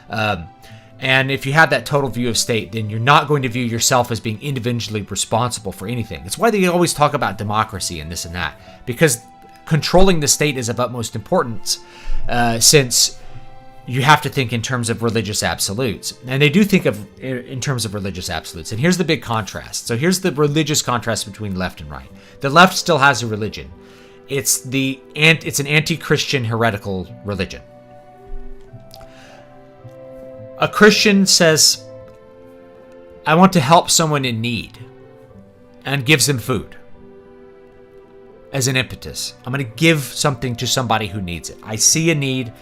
And if you have that total view of state, then you're not going to view yourself as being individually responsible for anything. It's why they always talk about democracy and this and that, because controlling the state is of utmost importance, since you have to think in terms of religious absolutes. And they do think of in terms of religious absolutes. And here's the big contrast. So here's the religious contrast between left and right. The left still has a religion. It's an anti-Christian heretical religion. A Christian says, I want to help someone in need, and gives them food as an impetus. I'm going to give something to somebody who needs it. I see a need.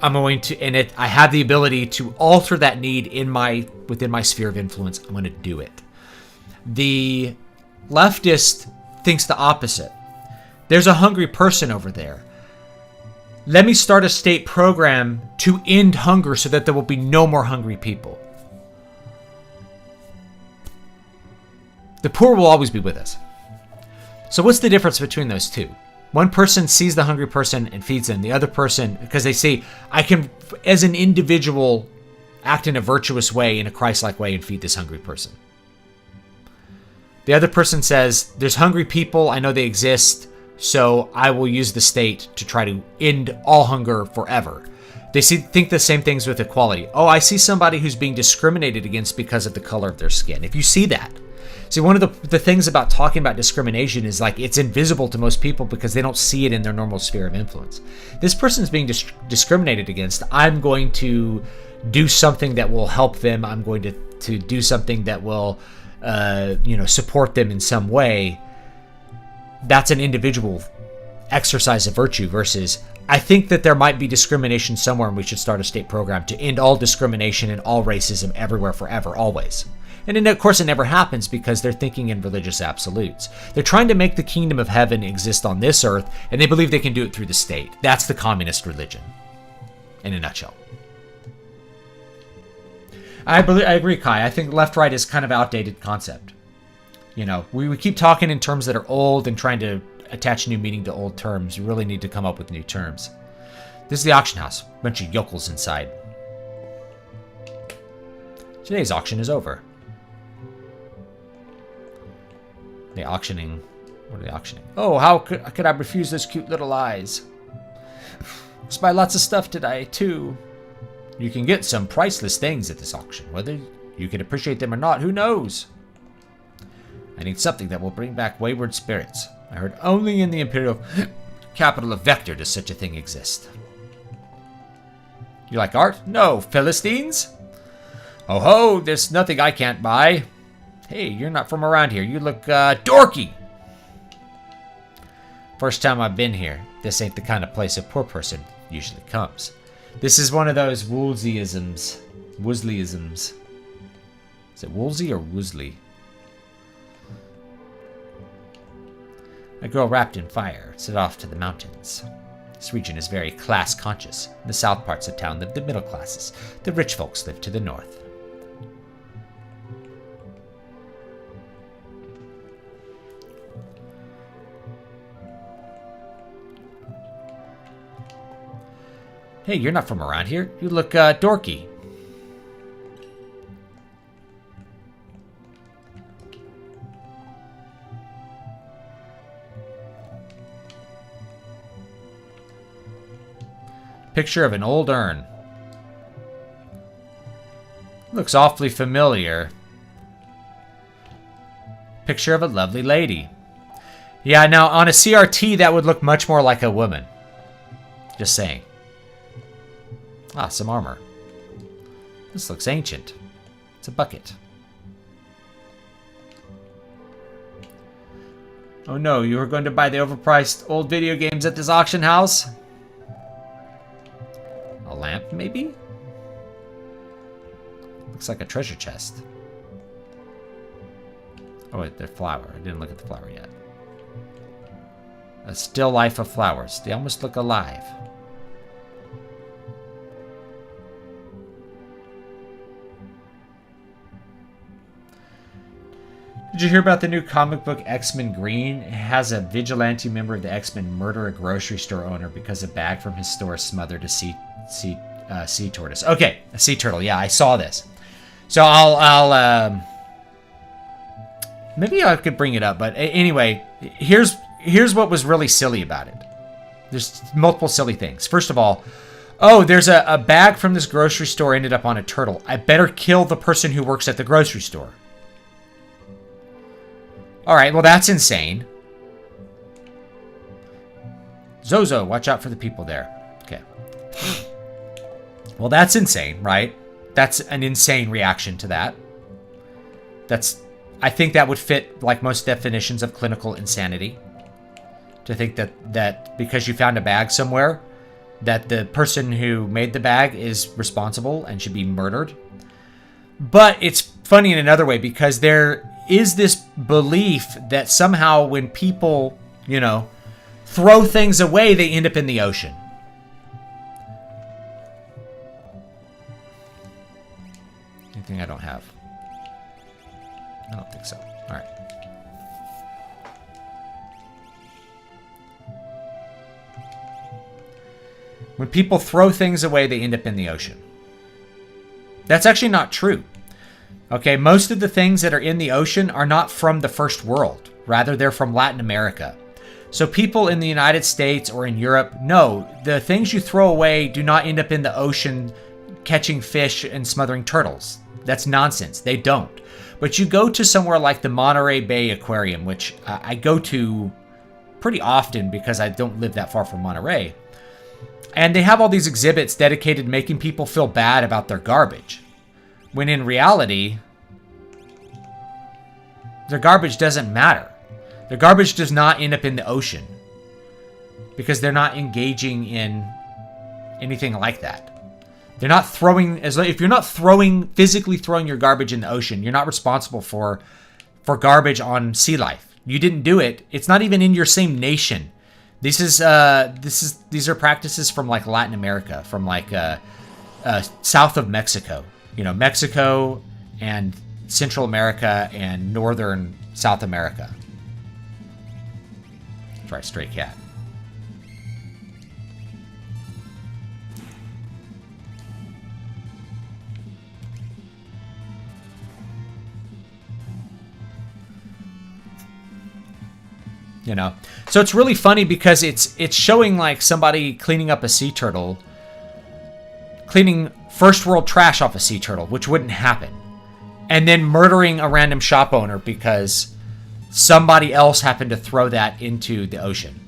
I'm going to, and I have the ability to alter that need within my sphere of influence. I'm going to do it. The leftist thinks the opposite. There's a hungry person over there. Let me start a state program to end hunger so that there will be no more hungry people. The poor will always be with us. So what's the difference between those two? One person sees the hungry person and feeds them. The other person, because they see, I can, as an individual, act in a virtuous way, in a Christ-like way, and feed this hungry person. The other person says, there's hungry people, I know they exist, so I will use the state to try to end all hunger forever. They think the same things with equality. Oh, I see somebody who's being discriminated against because of the color of their skin. If you see that, see, one of the things about talking about discrimination is like it's invisible to most people because they don't see it in their normal sphere of influence. This person's being discriminated against. I'm going to do something that will help them. I'm going to do something that will, support them in some way. That's an individual exercise of virtue versus, I think that there might be discrimination somewhere and we should start a state program to end all discrimination and all racism everywhere forever, always. And then, of course, it never happens because they're thinking in religious absolutes. They're trying to make the kingdom of heaven exist on this earth, and they believe they can do it through the state. That's the communist religion, in a nutshell. I agree, Kai. I think left-right is kind of an outdated concept. You know, we keep talking in terms that are old and trying to attach new meaning to old terms. You really need to come up with new terms. This is the auction house. A bunch of yokels inside. Today's auction is over. What are they auctioning? Oh, how could I refuse those cute little eyes? Let's buy lots of stuff today, too. You can get some priceless things at this auction. Whether you can appreciate them or not, who knows? I need something that will bring back wayward spirits. I heard only in the imperial capital of Vector does such a thing exist. You like art? No, Philistines? Oh ho, there's nothing I can't buy. Hey, you're not from around here. You look dorky. First time I've been here. This ain't the kind of place a poor person usually comes. This is one of those Woolseyisms. Is it Woolsey or Woosley? A girl wrapped in fire set off to the mountains. This region is very class-conscious. In the south parts of town live the middle classes. The rich folks live to the north. Hey, you're not from around here. You look dorky. Picture of an old urn. Looks awfully familiar. Picture of a lovely lady. Yeah, now on a CRT that would look much more like a woman. Just saying. Ah, some armor. This looks ancient. It's a bucket. Oh no, you were going to buy the overpriced old video games at this auction house? A lamp, maybe? Looks like a treasure chest. Oh wait, they're flower. I didn't look at the flower yet. A still life of flowers. They almost look alive. Did you hear about the new comic book X-Men Green? It has a vigilante member of the X-Men murder a grocery store owner because a bag from his store smothered a sea tortoise. Okay, a sea turtle. Yeah, I saw this. So I'll maybe I could bring it up, but anyway, here's what was really silly about it. There's multiple silly things. First of all, oh, there's a bag from this grocery store ended up on a turtle. I better kill the person who works at the grocery store. All right, well, that's insane. Zozo, watch out for the people there. Okay. Well, that's insane, right? That's an insane reaction to that. I think that would fit like most definitions of clinical insanity. To think that because you found a bag somewhere, that the person who made the bag is responsible and should be murdered. But it's funny in another way, because there is this belief that somehow when people, throw things away, they end up in the ocean. Anything I don't have? I don't think so. All right. When people throw things away, they end up in the ocean. That's actually not true. Okay, most of the things that are in the ocean are not from the first world. Rather, they're from Latin America. So people in the United States or in Europe, no, the things you throw away do not end up in the ocean catching fish and smothering turtles. That's nonsense. They don't. But you go to somewhere like the Monterey Bay Aquarium, which I go to pretty often because I don't live that far from Monterey. And they have all these exhibits dedicated to making people feel bad about their garbage. When in reality, their garbage doesn't matter. Their garbage does not end up in the ocean. Because they're not engaging in anything like that. They're not throwing, if you're not physically throwing your garbage in the ocean, you're not responsible for garbage on sea life. You didn't do it. It's not even in your same nation. These are practices from like Latin America, from like south of Mexico. Mexico and Central America and northern South America. Try stray cat. So it's really funny because it's showing like somebody cleaning up a sea turtle, cleaning first world trash off a sea turtle, which wouldn't happen, and then murdering a random shop owner because somebody else happened to throw that into the ocean.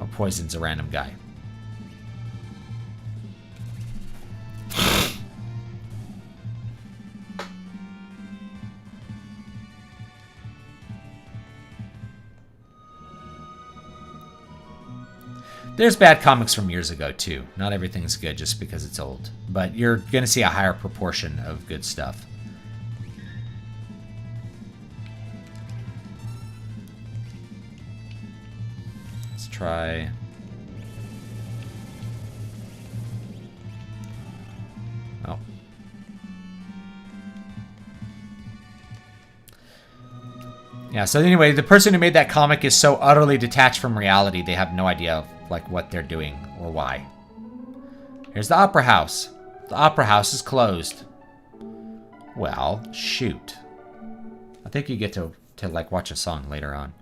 Or poisons a random guy. There's bad comics from years ago, too. Not everything's good just because it's old. But you're going to see a higher proportion of good stuff. Let's try... Oh. Yeah, so anyway, the person who made that comic is so utterly detached from reality, they have no idea like what they're doing or why. Here's the opera house. The opera house is closed. Well, shoot. I think you get to like watch a song later on.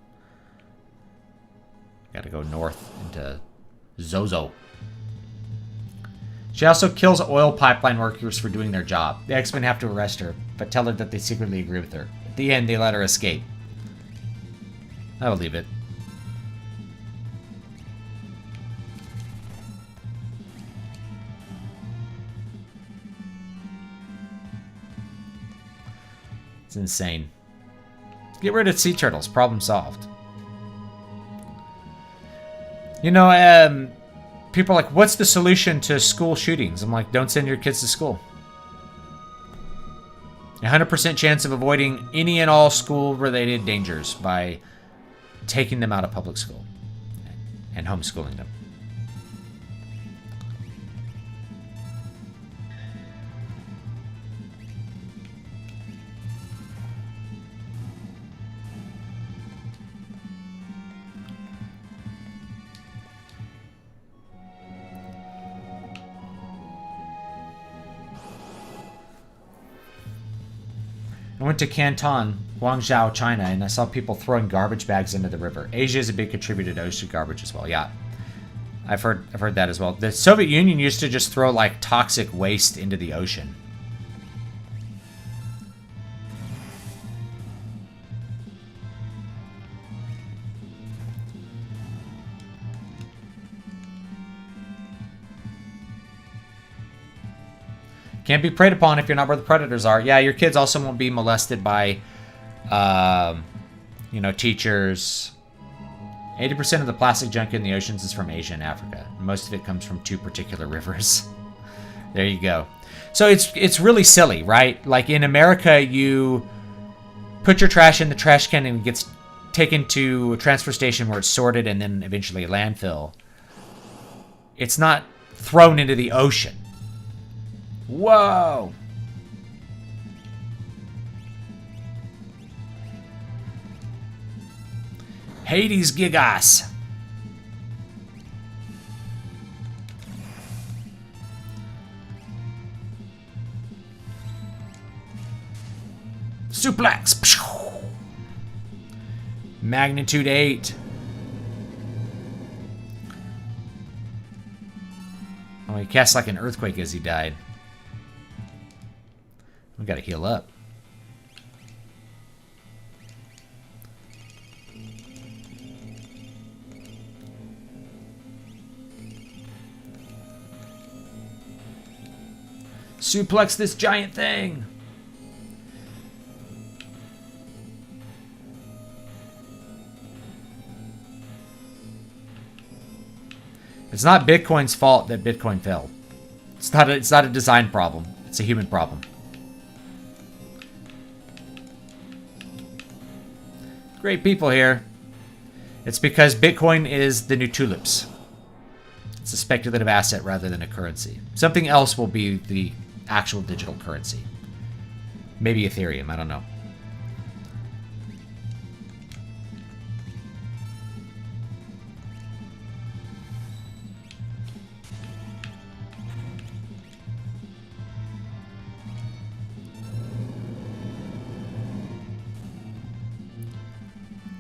Gotta go north into Zozo. She also kills oil pipeline workers for doing their job. The X-Men have to arrest her, but tell her that they secretly agree with her. At the end, they let her escape. I believe it. It's insane. Get rid of sea turtles. Problem solved. People are like, what's the solution to school shootings? I'm like, don't send your kids to school. 100% chance of avoiding any and all school-related dangers by taking them out of public school and homeschooling them. I went to Canton, Guangzhou, China, and I saw people throwing garbage bags into the river. Asia is a big contributor to ocean garbage as well. Yeah, I've heard that as well. The Soviet Union used to just throw like toxic waste into the ocean. Can't be preyed upon if you're not where the predators are. Yeah, your kids also won't be molested by, teachers. 80% of the plastic junk in the oceans is from Asia and Africa. Most of it comes from 2 particular rivers. There you go. So it's really silly, right? Like in America, you put your trash in the trash can and it gets taken to a transfer station where it's sorted and then eventually a landfill. It's not thrown into the ocean. Whoa! Hades Gigas. Suplex. Magnitude 8. Oh, he cast like an earthquake as he died. We gotta heal up. Suplex this giant thing. It's not Bitcoin's fault that Bitcoin failed. It's not a design problem. It's a human problem. Great people here. It's because Bitcoin is the new tulips. It's a speculative asset rather than a currency. Something else will be the actual digital currency. Maybe Ethereum, I don't know.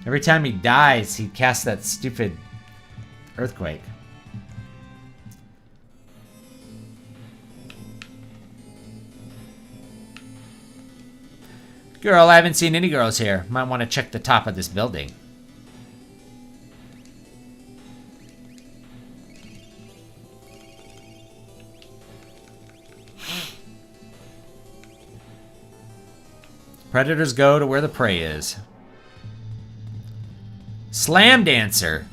Every time he dies, he casts that stupid earthquake. Girl, I haven't seen any girls here. Might want to check the top of this building. Predators go to where the prey is. Slam Dancer.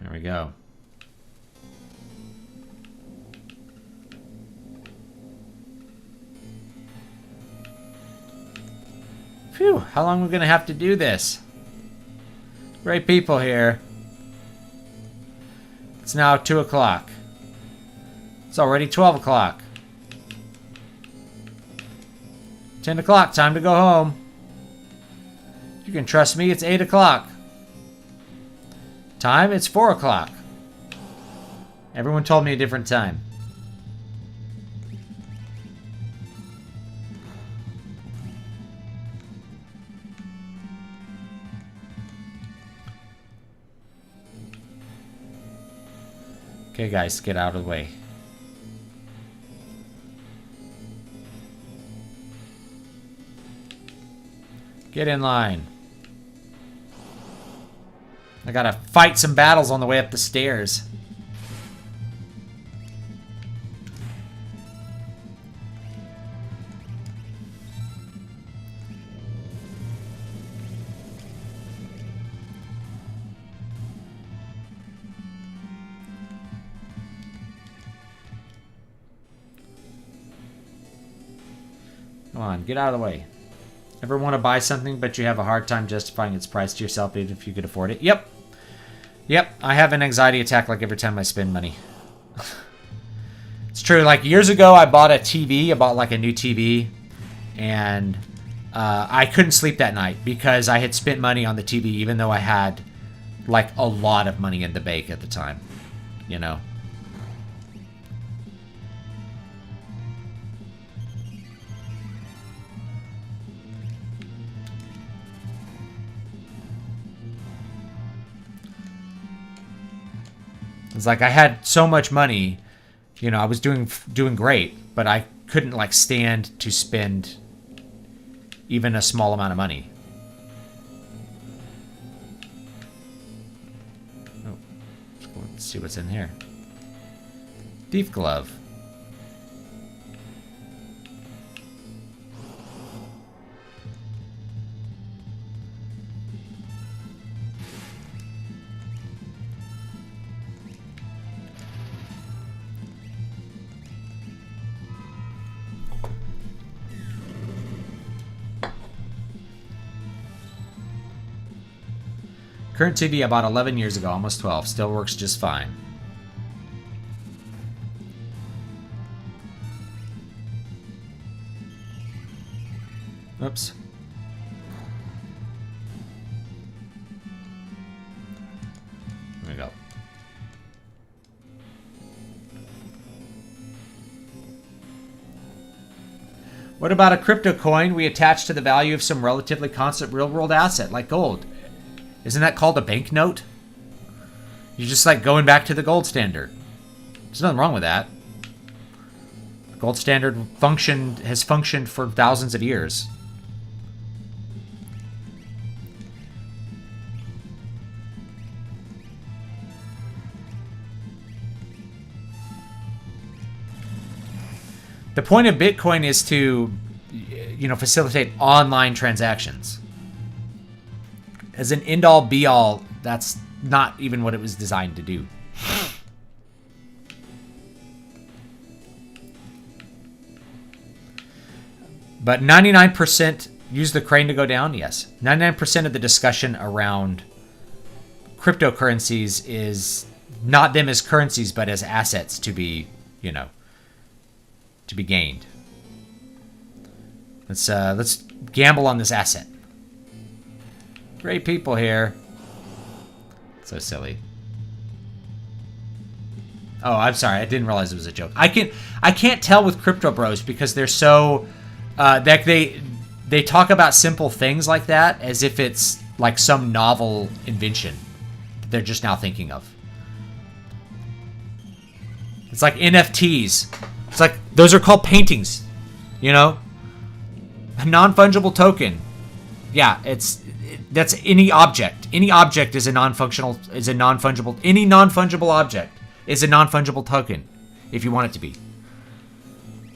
There we go. Phew, how long are we gonna have to do this? Great people here. It's now 2 o'clock. It's already 12 o'clock. 10 o'clock, time to go home. You can trust me, it's 8 o'clock. Time, it's 4 o'clock. Everyone told me a different time. Okay, guys, get out of the way. Get in line. I gotta fight some battles on the way up the stairs. Come on, get out of the way. Ever want to buy something but you have a hard time justifying its price to yourself even if you could afford it? Yep. Yep, I have an anxiety attack like every time I spend money. It's true, like years ago I bought a TV, I bought like a new TV, and I couldn't sleep that night because I had spent money on the TV even though I had like a lot of money in the bank at the time, you know. It's like I had so much money, you know, I was doing great, but I couldn't like stand to spend even a small amount of money. Oh, let's see what's in here. Thief glove. Current TV I bought 11 years ago, almost 12. Still works just fine. Oops. There we go. What about a crypto coin we attach to the value of some relatively constant real-world asset like gold? Isn't that called a banknote? You're just like going back to the gold standard. There's nothing wrong with that. The gold standard has functioned for thousands of years. The point of Bitcoin is to, facilitate online transactions. As an end-all, be-all, that's not even what it was designed to do. But 99% use the crane to go down? Yes. 99% of the discussion around cryptocurrencies is not them as currencies, but as assets to be, to be gained. Let's gamble on this asset. Great people here. So silly. Oh, I'm sorry. I didn't realize it was a joke. I can't tell with crypto bros because they're so that they talk about simple things like that as if it's like some novel invention that they're just now thinking of. It's like NFTs. It's like those are called paintings, A non-fungible token. Yeah, that's any object. Any object is a non-fungible any non-fungible object is a non-fungible token if you want it to be.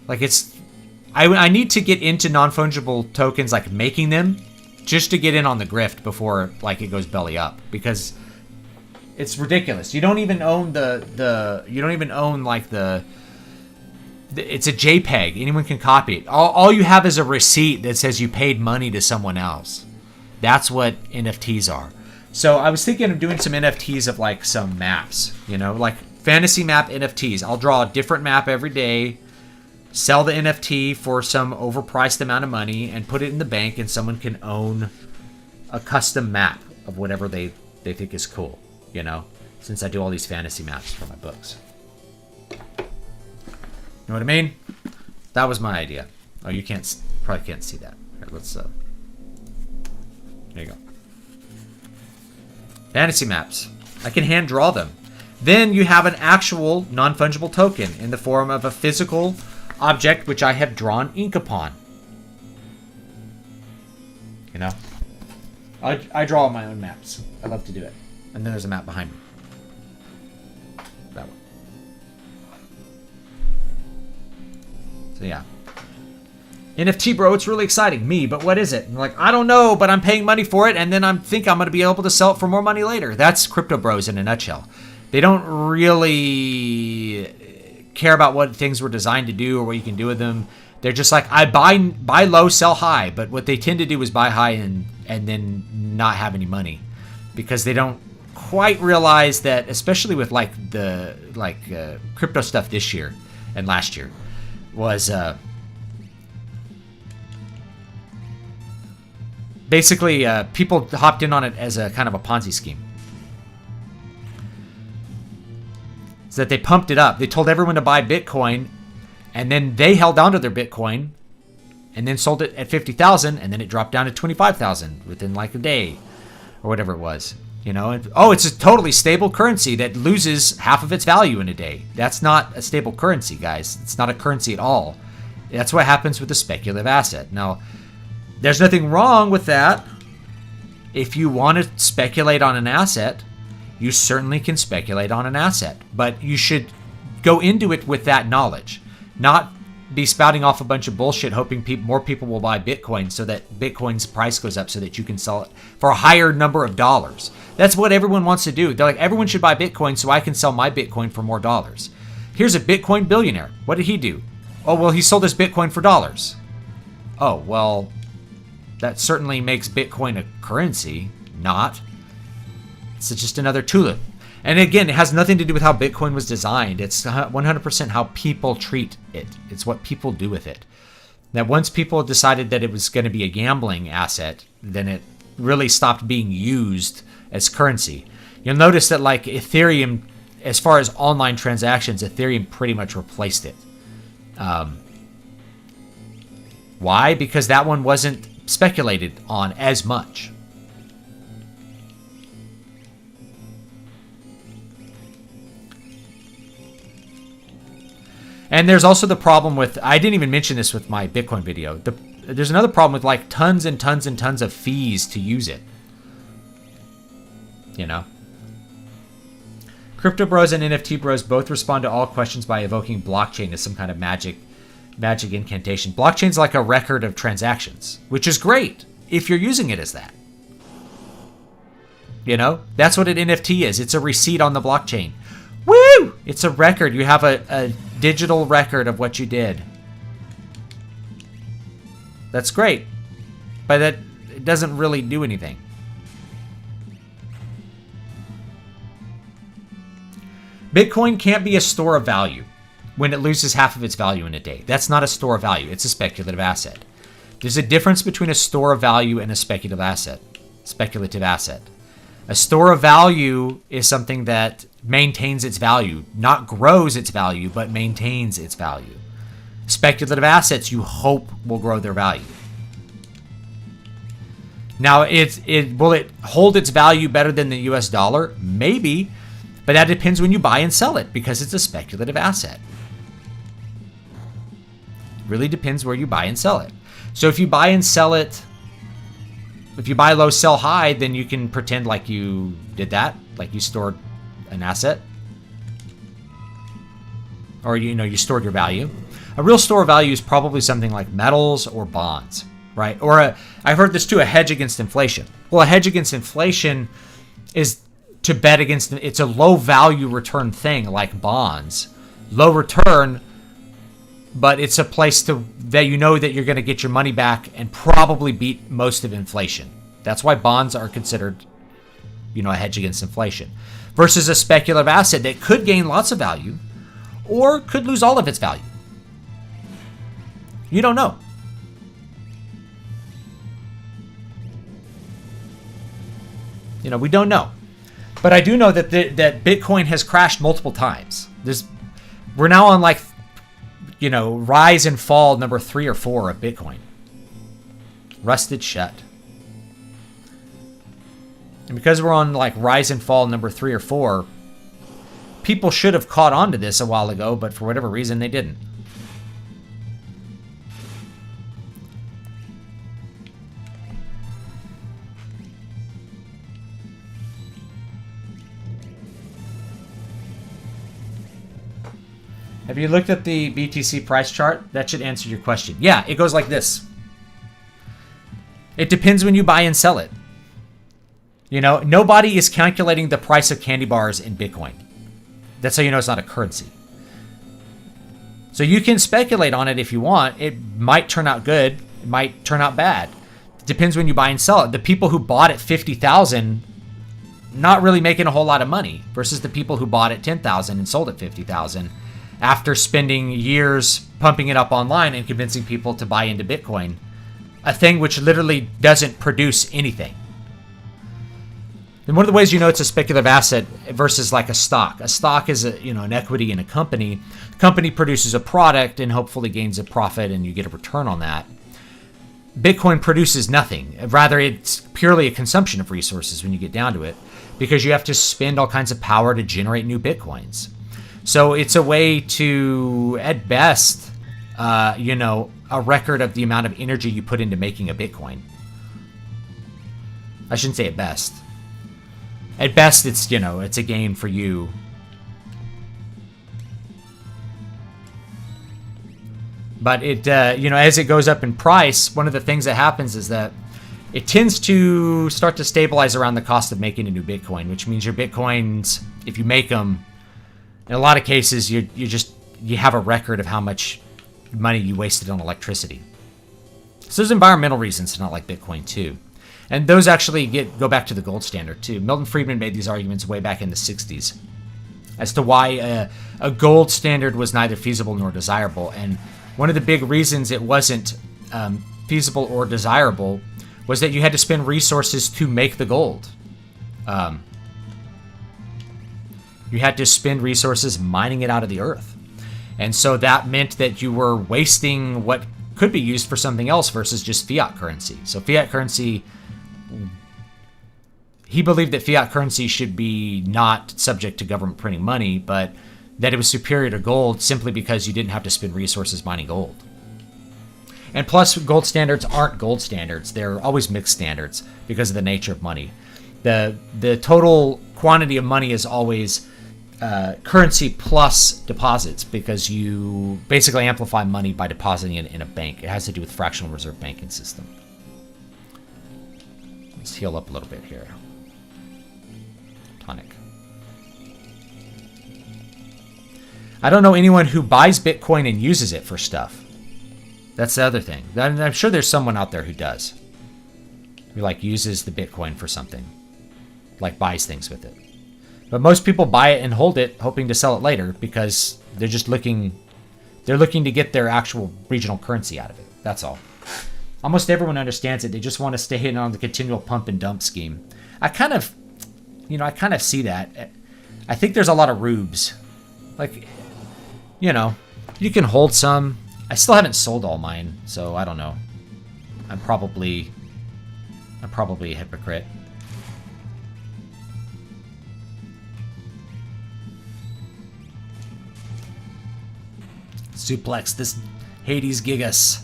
Like I need to get into non-fungible tokens, like making them, just to get in on the grift before like it goes belly up, because it's ridiculous. You don't even own it's a JPEG. Anyone can copy it. All you have is a receipt that says you paid money to someone else. That's what NFTs are. So I was thinking of doing some NFTs of like some maps, like fantasy map NFTs. I'll draw a different map every day, sell the NFT for some overpriced amount of money, and put it in the bank, and someone can own a custom map of whatever they think is cool, since I do all these fantasy maps for my books. You know what I mean? That was my idea. Oh, you probably can't see that. Here, let's there you go. Fantasy maps. I can hand draw them. Then you have an actual non-fungible token in the form of a physical object which I have drawn ink upon. I draw my own maps. I love to do it. And then there's a map behind me. That one. So yeah. NFT, bro, it's really exciting. Me, but what is it? I'm like, I don't know, but I'm paying money for it, and then I think I'm going to be able to sell it for more money later. That's crypto bros in a nutshell. They don't really care about what things were designed to do or what you can do with them. They're just like, I buy low, sell high. But what they tend to do is buy high and then not have any money, because they don't quite realize that, especially with crypto stuff this year and last year, was basically people hopped in on it as a kind of a Ponzi scheme. So that they pumped it up. They told everyone to buy Bitcoin, and then they held on to their Bitcoin and then sold it at 50,000, and then it dropped down to 25,000 within like a day or whatever it was. Oh, it's a totally stable currency that loses half of its value in a day. That's not a stable currency, guys. It's not a currency at all. That's what happens with a speculative asset. Now, there's nothing wrong with that. If you want to speculate on an asset, you certainly can speculate on an asset. But you should go into it with that knowledge, not be spouting off a bunch of bullshit hoping more people will buy Bitcoin so that Bitcoin's price goes up so that you can sell it for a higher number of dollars. That's what everyone wants to do. They're like, everyone should buy Bitcoin so I can sell my Bitcoin for more dollars. Here's a Bitcoin billionaire. What did he do? Oh, well, he sold his Bitcoin for dollars. Oh, well, that certainly makes Bitcoin a currency. Not. It's just another tulip. And again, it has nothing to do with how Bitcoin was designed. It's 100% how people treat it. It's what people do with it. Now, once people decided that it was going to be a gambling asset, then it really stopped being used as currency. You'll notice that like Ethereum, as far as online transactions, Ethereum pretty much replaced it. Why? Because that one wasn't speculated on as much. And there's also the problem with, I didn't even mention this with my Bitcoin video. There's another problem with like tons and tons and tons of fees to use it. Crypto bros and NFT bros both respond to all questions by evoking blockchain as some kind of magic incantation. Blockchain's like a record of transactions, which is great if you're using it as that. That's what an NFT is. It's a receipt on the blockchain. Woo! It's a record. You have a digital record of what you did. That's great. But it doesn't really do anything. Bitcoin can't be a store of value when it loses half of its value in a day. That's not a store of value. It's a speculative asset. There's a difference between a store of value and a speculative asset. A store of value is something that maintains its value, not grows its value, but maintains its value. Speculative assets, you hope, will grow their value. Now, will it hold its value better than the US dollar? Maybe, but that depends when you buy and sell it because it's a speculative asset. It really depends where you buy and sell it. So if you buy and sell it, if you buy low, sell high, then you can pretend like you did that, like you stored an asset. Or, you stored your value. A real store of value is probably something like metals or bonds, right? Or I've heard this too, a hedge against inflation. Well, a hedge against inflation is to bet against, it's a low value return thing like bonds. Low return, but it's a place that you know that you're going to get your money back and probably beat most of inflation. That's why bonds are considered, a hedge against inflation. Versus a speculative asset that could gain lots of value or could lose all of its value. You don't know. We don't know. But I do know that that Bitcoin has crashed multiple times. We're now on rise and fall number 3 or 4 of Bitcoin. Rusted shut. And because we're on rise and fall number 3 or 4, people should have caught on to this a while ago, but for whatever reason they didn't. Have you looked at the BTC price chart? That should answer your question. Yeah, it goes like this. It depends when you buy and sell it. Nobody is calculating the price of candy bars in Bitcoin. That's how you know it's not a currency. So you can speculate on it if you want. It might turn out good. It might turn out bad. It depends when you buy and sell it. The people who bought at 50,000, not really making a whole lot of money, versus the people who bought at 10,000 and sold at 50,000 after spending years pumping it up online and convincing people to buy into Bitcoin, a thing which literally doesn't produce anything. And one of the ways it's a speculative asset versus like a stock. A stock is an equity in a company. The company produces a product and hopefully gains a profit and you get a return on that. Bitcoin produces nothing. Rather, it's purely a consumption of resources when you get down to it, because you have to spend all kinds of power to generate new Bitcoins. So it's a way to, at best, a record of the amount of energy you put into making a Bitcoin. I shouldn't say at best. At best, it's, it's a gain for you. But it, as it goes up in price, one of the things that happens is that it tends to start to stabilize around the cost of making a new Bitcoin, which means your Bitcoins, if you make them, in a lot of cases, you have a record of how much money you wasted on electricity. So there's environmental reasons to not like Bitcoin too. And those actually go back to the gold standard too. Milton Friedman made these arguments way back in the 60s as to why a gold standard was neither feasible nor desirable. And one of the big reasons it wasn't feasible or desirable was that you had to spend resources to make the gold. You had to spend resources mining it out of the earth. And so that meant that you were wasting what could be used for something else versus just fiat currency. So fiat currency, he believed that fiat currency should be not subject to government printing money, but that it was superior to gold simply because you didn't have to spend resources mining gold. And plus, gold standards aren't gold standards. They're always mixed standards because of the nature of money. The total quantity of money is always currency plus deposits, because you basically amplify money by depositing it in a bank. It has to do with fractional reserve banking system. Let's heal up a little bit here. Tonic. I don't know anyone who buys Bitcoin and uses it for stuff. That's the other thing. I'm sure there's someone out there who does. Who uses the Bitcoin for something. Buys things with it. But most people buy it and hold it, hoping to sell it later, because they're just looking to get their actual regional currency out of it. That's all. Almost everyone understands it. They just want to stay in on the continual pump and dump scheme. I kind of see that. I think there's a lot of rubes. You can hold some. I still haven't sold all mine, so I don't know. I'm probably a hypocrite. Suplex this Hades Gigas.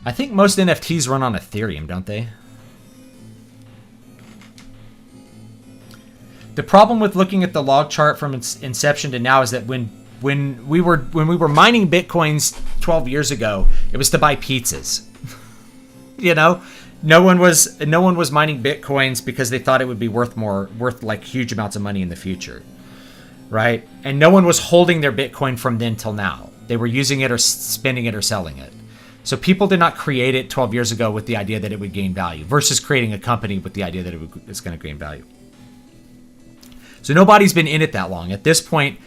I think most NFTs run on Ethereum, don't they? The problem with looking at the log chart from its inception to now is that when we were mining Bitcoins 12 years ago, it was to buy pizzas. No one was mining Bitcoins because they thought it would be worth huge amounts of money in the future, right? And no one was holding their Bitcoin from then till now. They were using it or spending it or selling it. So people did not create it 12 years ago with the idea that it would gain value versus creating a company with the idea that it's going to gain value. So nobody's been in it that long. At this point,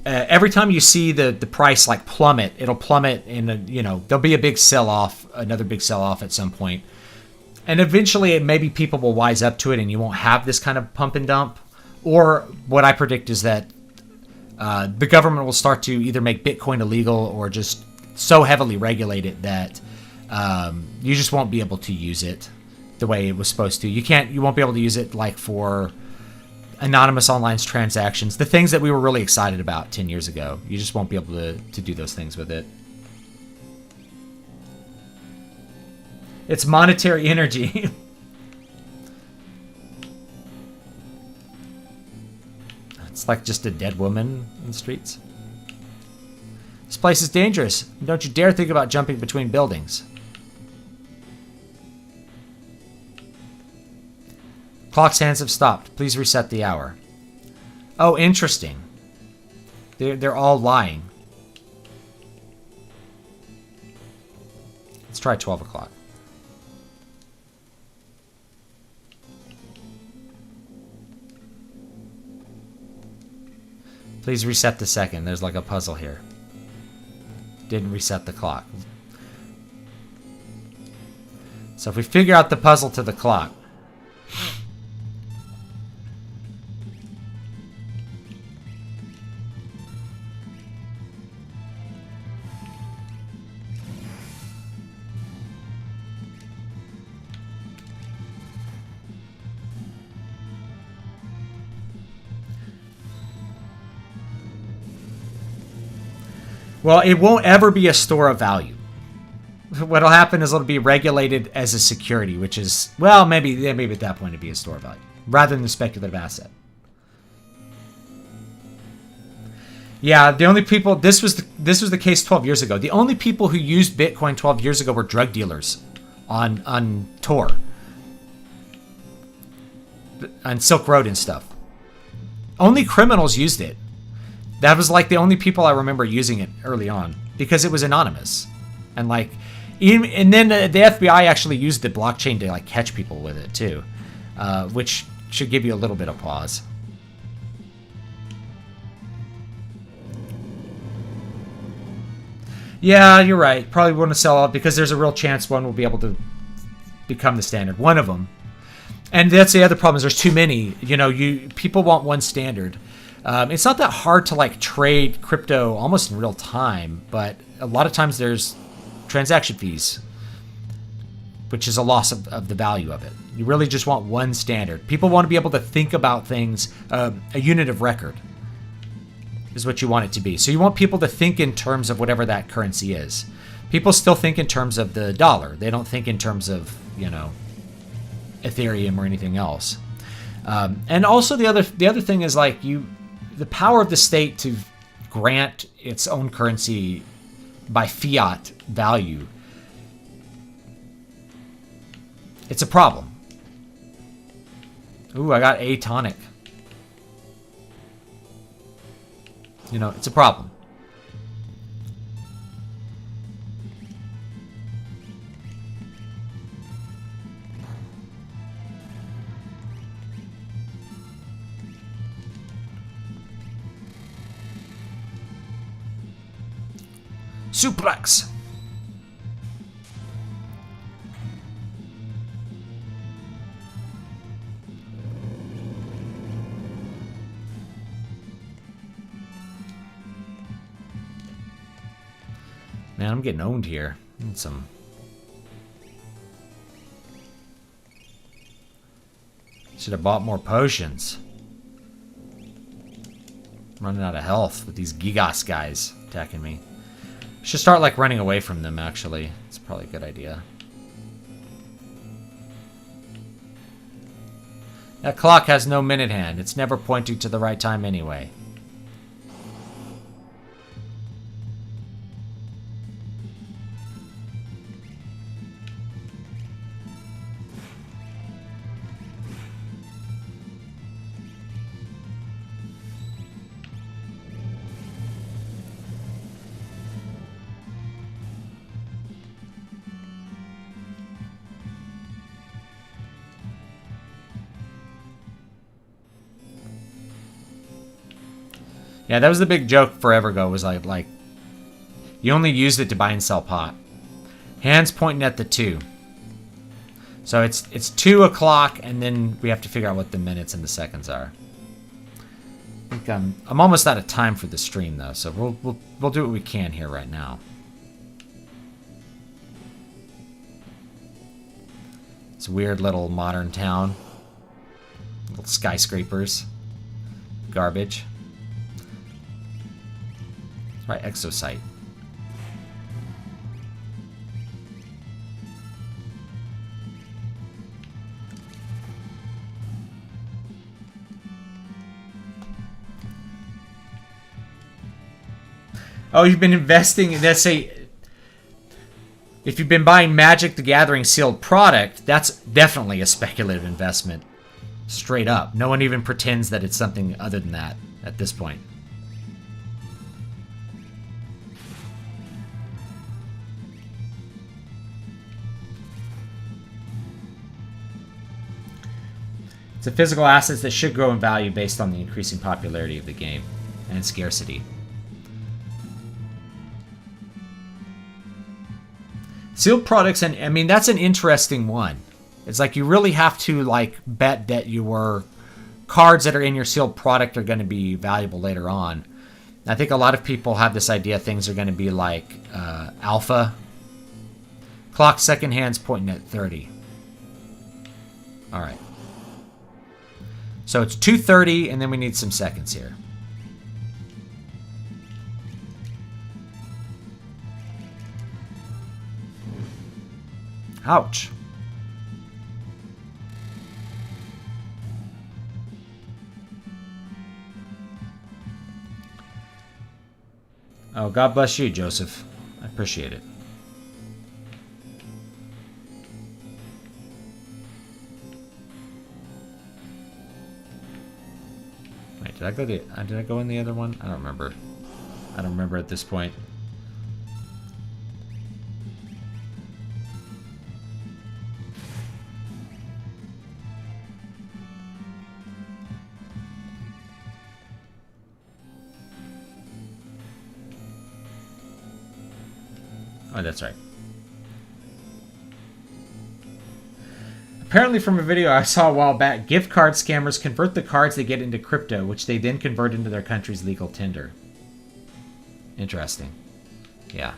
every time you see the price plummet, it'll plummet there'll be a big sell-off, another big sell-off at some point. And eventually, maybe people will wise up to it and you won't have this kind of pump and dump. Or what I predict is that the government will start to either make Bitcoin illegal or just so heavily regulate it that you just won't be able to use it the way it was supposed to. You won't be able to use it for anonymous online transactions, the things that we were really excited about 10 years ago. You just won't be able to do those things with it. It's monetary energy. It's just a dead woman in the streets. This place is dangerous. Don't you dare think about jumping between buildings. Clock's hands have stopped. Please reset the hour. Oh, interesting. They're all lying. Let's try 12 o'clock. Please reset the second. There's a puzzle here. Didn't reset the clock. So if we figure out the puzzle to the clock, Well, it won't ever be a store of value. What'll happen is it'll be regulated as a security, which is, well, maybe at that point it'd be a store of value rather than a speculative asset. Yeah, the only people, this was the case 12 years ago. The only people who used Bitcoin 12 years ago were drug dealers on tour, on Silk Road and stuff. Only criminals used it. That was like the only people I remember using it early on because it was anonymous. And like, and then the FBI actually used the blockchain to like catch people with it too, which should give you a little bit of pause. Yeah, you're right. Probably want to sell out because there's a real chance one will be able to become the standard. One of them. And that's the other problem is there's too many. You know, people want one standard. It's not that hard to like trade crypto almost in real time, but a lot of times there's transaction fees, which is a loss of the value of it. You really just want one standard. People want to be able to think about things, a unit of record is what you want it to be. So you want people to think in terms of whatever that currency is. People still think in terms of the dollar. They don't think in terms of, you know, Ethereum or anything else. And also the other thing is like the power of the state to grant its own currency by fiat value. It's a problem. Ooh, I got a tonic. You know, it's a problem. Suplex. Man, I'm getting owned here. Need some. Should have bought more potions. I'm running out of health with these Gigas guys attacking me. Should start like running away from them, actually. It's probably a good idea. That clock has no minute hand. It's never pointing to the right time anyway. Yeah, that was the big joke forever ago, was like you only used it to buy and sell pot. Hands pointing at the 2. So it's 2 o'clock, and then we have to figure out what the minutes and the seconds are. I think I'm almost out of time for the stream though, so we'll do what we can here right now. It's a weird little modern town. Little skyscrapers. Garbage. Right, exosite. Oh, you've been investing in, let's say, if you've been buying Magic the Gathering sealed product, that's definitely a speculative investment. Straight up. No one even pretends that it's something other than that at this point. It's a physical asset that should grow in value based on the increasing popularity of the game and scarcity. Sealed products, and I mean, that's an interesting one. It's like you really have to like bet that your cards that are in your sealed product are going to be valuable later on. I think a lot of people have this idea things are going to be like alpha. Clock second hand's pointing at 30. All right. So it's 2:30, and then we need some seconds here. Ouch. Oh, God bless you, Joseph. I appreciate it. Wait, did I go in the other one? I don't remember. I don't remember at this point. Oh, that's right. Apparently from a video I saw a while back, gift card scammers convert the cards they get into crypto, which they then convert into their country's legal tender. Interesting. Yeah.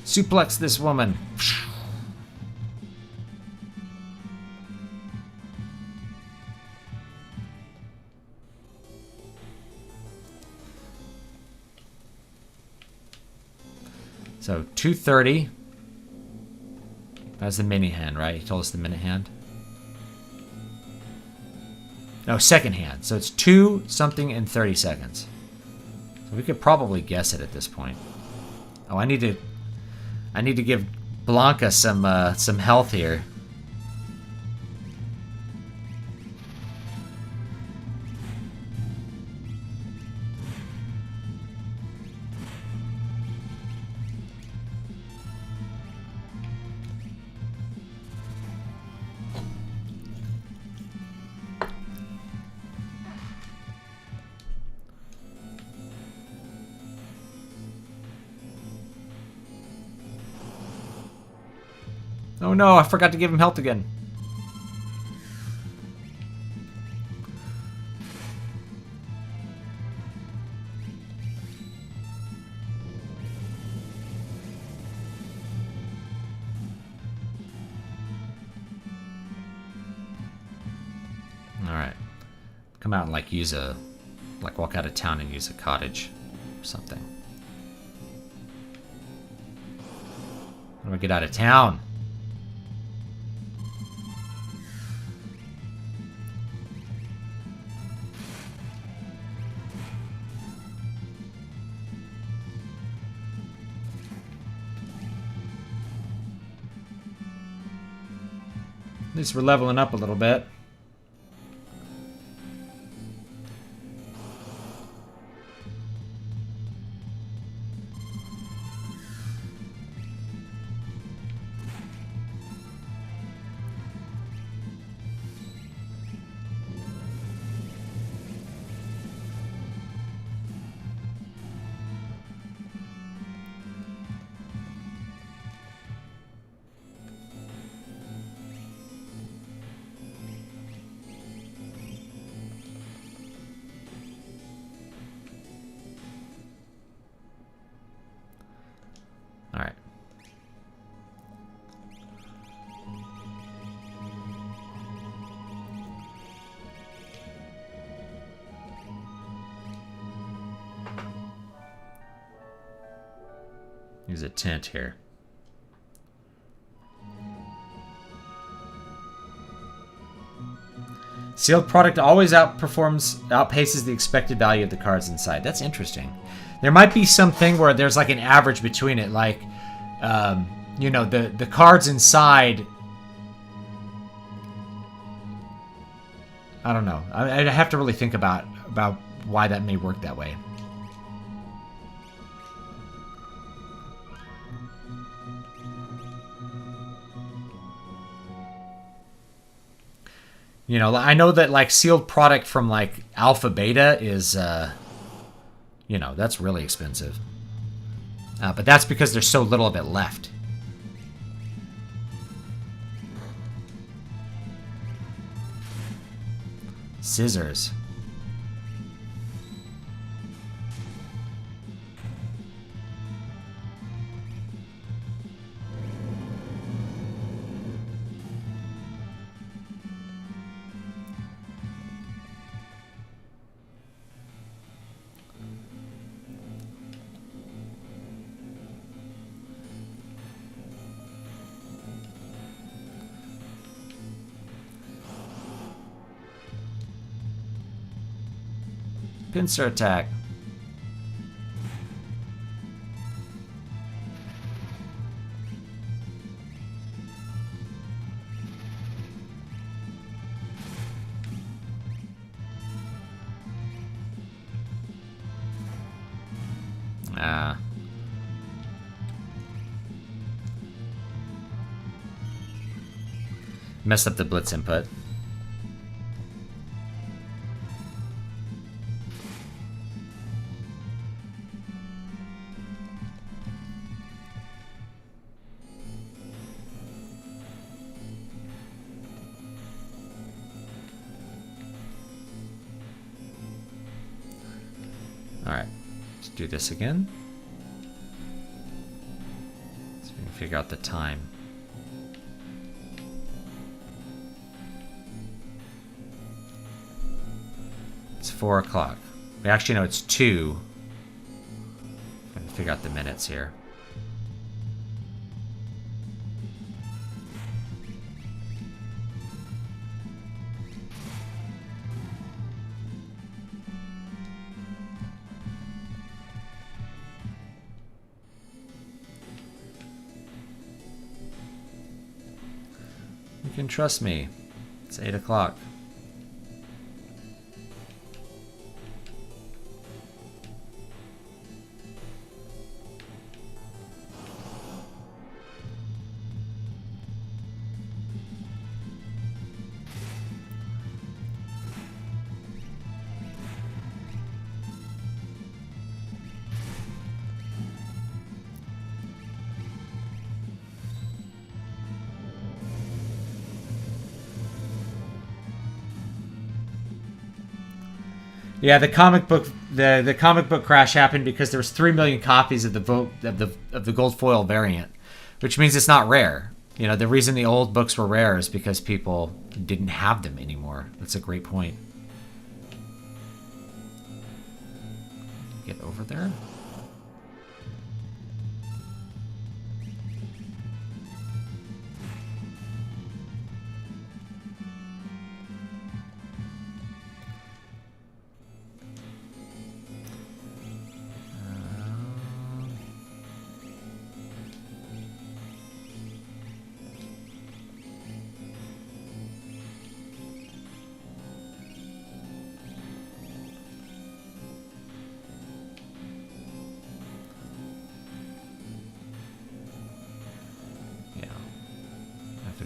Suplex this woman. So 230. That's the mini hand, right? He told us the minute hand. No, second hand. So it's 2 something in 30 seconds. So we could probably guess it at this point. Oh, I need to give Blanca some health here. Oh no, I forgot to give him health again. Alright. Come out and like walk out of town and use a cottage or something. How do I get out of town? At least we're leveling up a little bit. All right. Use a tent here. Sealed product always outpaces the expected value of the cards inside. That's interesting. There might be something where there's like an average between it, like, you know, the cards inside. I don't know. I have to really think about why that may work that way. You know, I know that like sealed product from like Alpha Beta is, you know, that's really expensive. But that's because there's so little of it left. Scissors. Pincer attack. Messed up the blitz input. Alright, let's do this again. So we can figure out the time. It's 4 o'clock. We actually know it's 2. I'm trying to figure out the minutes here. You can trust me. It's 8 o'clock. Yeah, the comic book crash happened because there was 3 million copies of the gold foil variant, which means it's not rare. You know, the reason the old books were rare is because people didn't have them anymore. That's a great point. Get over there.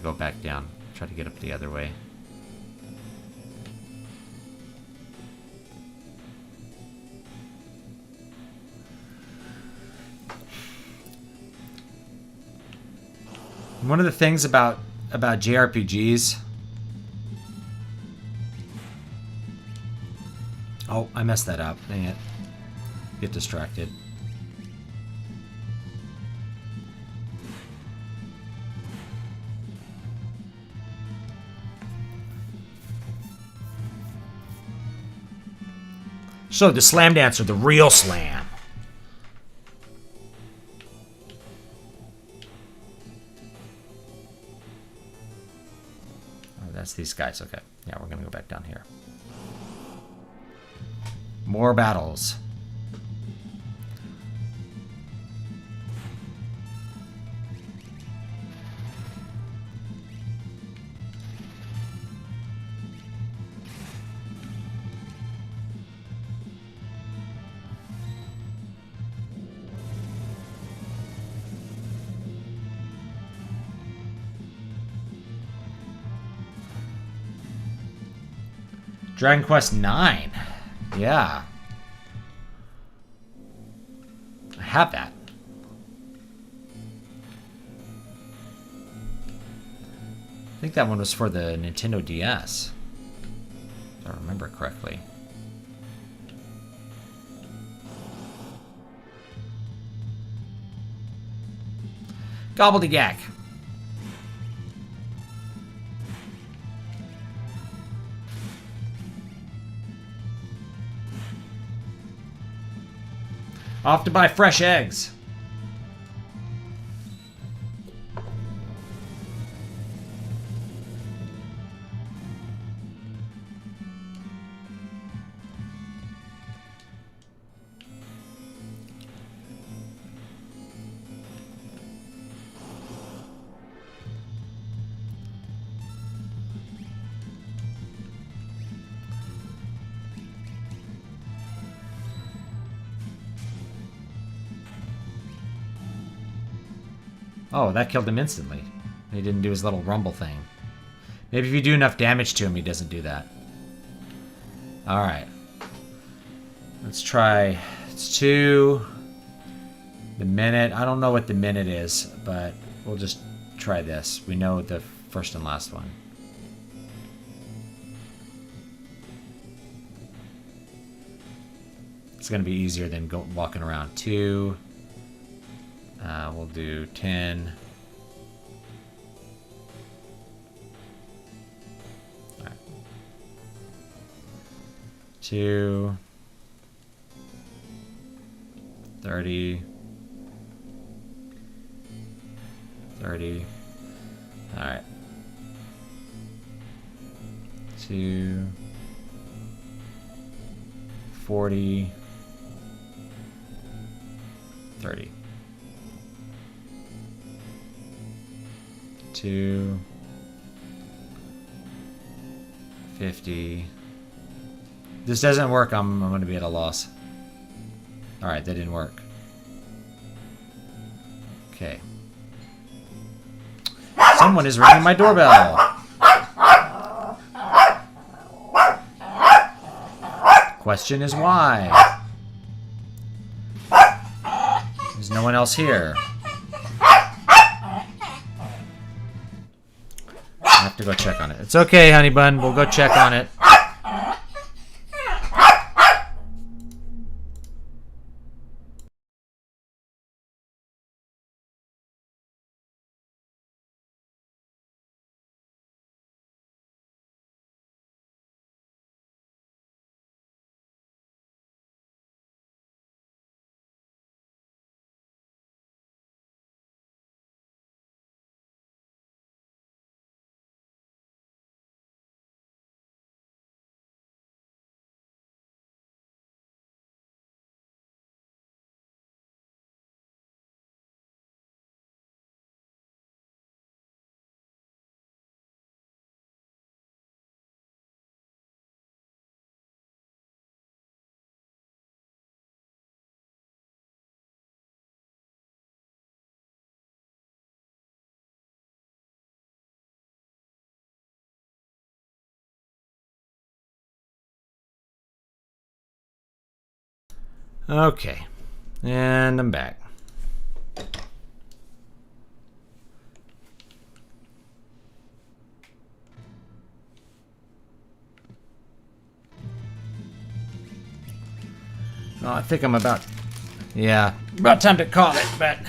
Go back down. Try to get up the other way. One of the things about JRPGs. Oh, I messed that up. Dang it. Get distracted. So the slam dancer, the real slam. Oh, that's these guys. Okay. Yeah, we're going to go back down here. More battles. Dragon Quest 9. Yeah. I have that. I think that one was for the Nintendo DS. If I remember correctly. Gobbledygook. Off to buy fresh eggs. Oh, that killed him instantly. He didn't do his little rumble thing. Maybe if you do enough damage to him, he doesn't do that. Alright. Let's try... It's 2... The minute... I don't know what the minute is, but we'll just try this. We know the first and last one. It's going to be easier than walking around. 2... we'll do 10. All right. 2. 30. 30. All right. 2. 40. 30. 2. 50. This doesn't work. I'm going to be at a loss. Alright, that didn't work. Okay. Someone is ringing my doorbell. Question is why? There's no one else here. I have to go check on it. It's okay, honey bun. We'll go check on it. Okay. And I'm back. Well, I think I'm about time to call it, but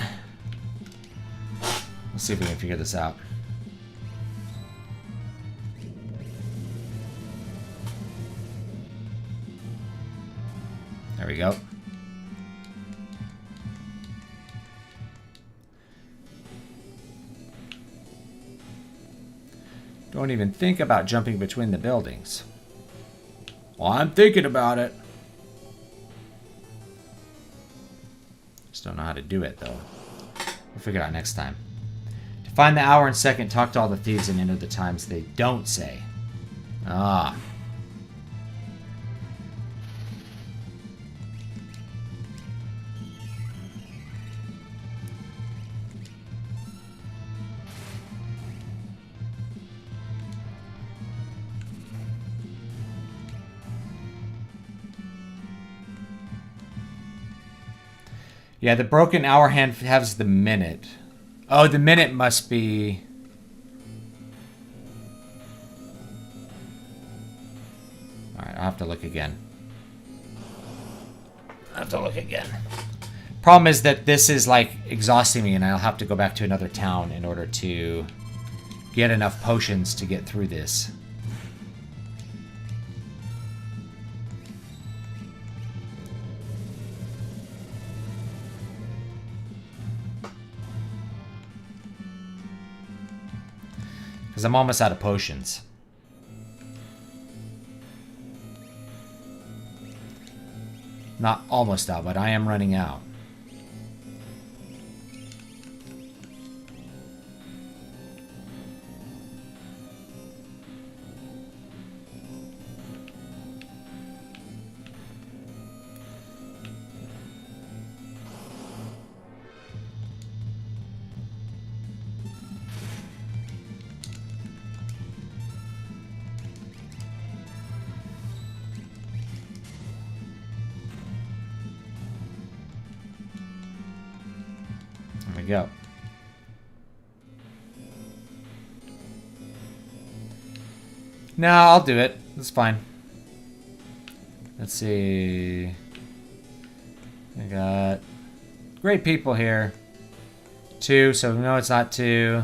let's see if we can figure this out. There we go. Don't even think about jumping between the buildings. Well, I'm thinking about it. Just don't know how to do it, though. We'll figure it out next time. To find the hour and second, talk to all the thieves and enter the times they don't say. Ah. Yeah, the broken hour hand has the minute. Oh, the minute must be... Alright, I'll have to look again. Problem is that this is, like, exhausting me, and I'll have to go back to another town in order to get enough potions to get through this. Because I'm almost out of potions. Not almost out, but I am running out. go. No, I'll do it. It's fine. Let's see. I got great people here. 2, so we know it's not 2.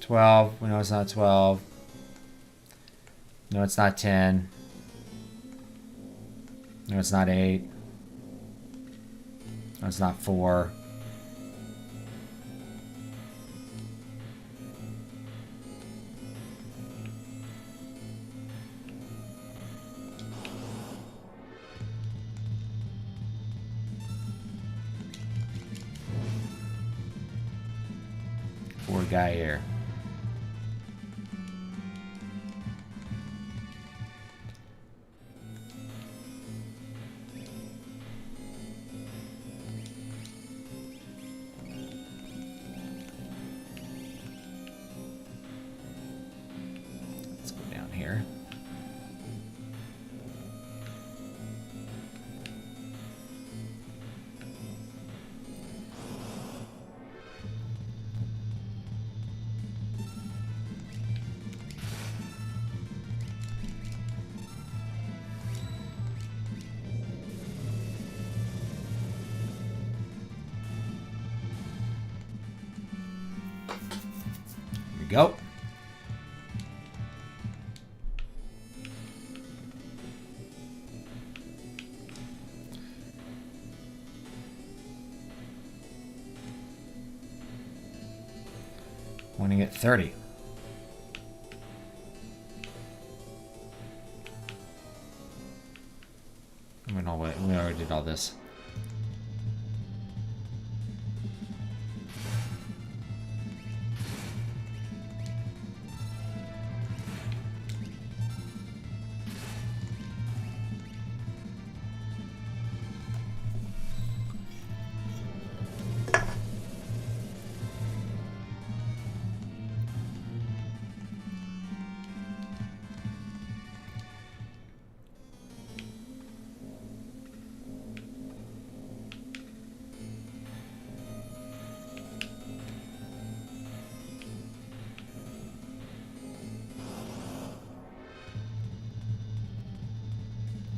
12, we know it's not 12. No, it's not 10. No, it's not 8. No, it's not 4. Poor guy here. Let's go down here. Go. Winning at 30. We already did all this.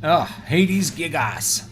Oh, Hades Gigas.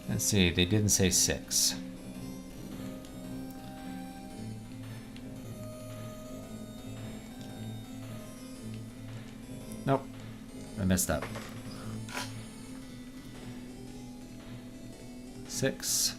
Let's see, they didn't say 6. Nope, I messed up. 6.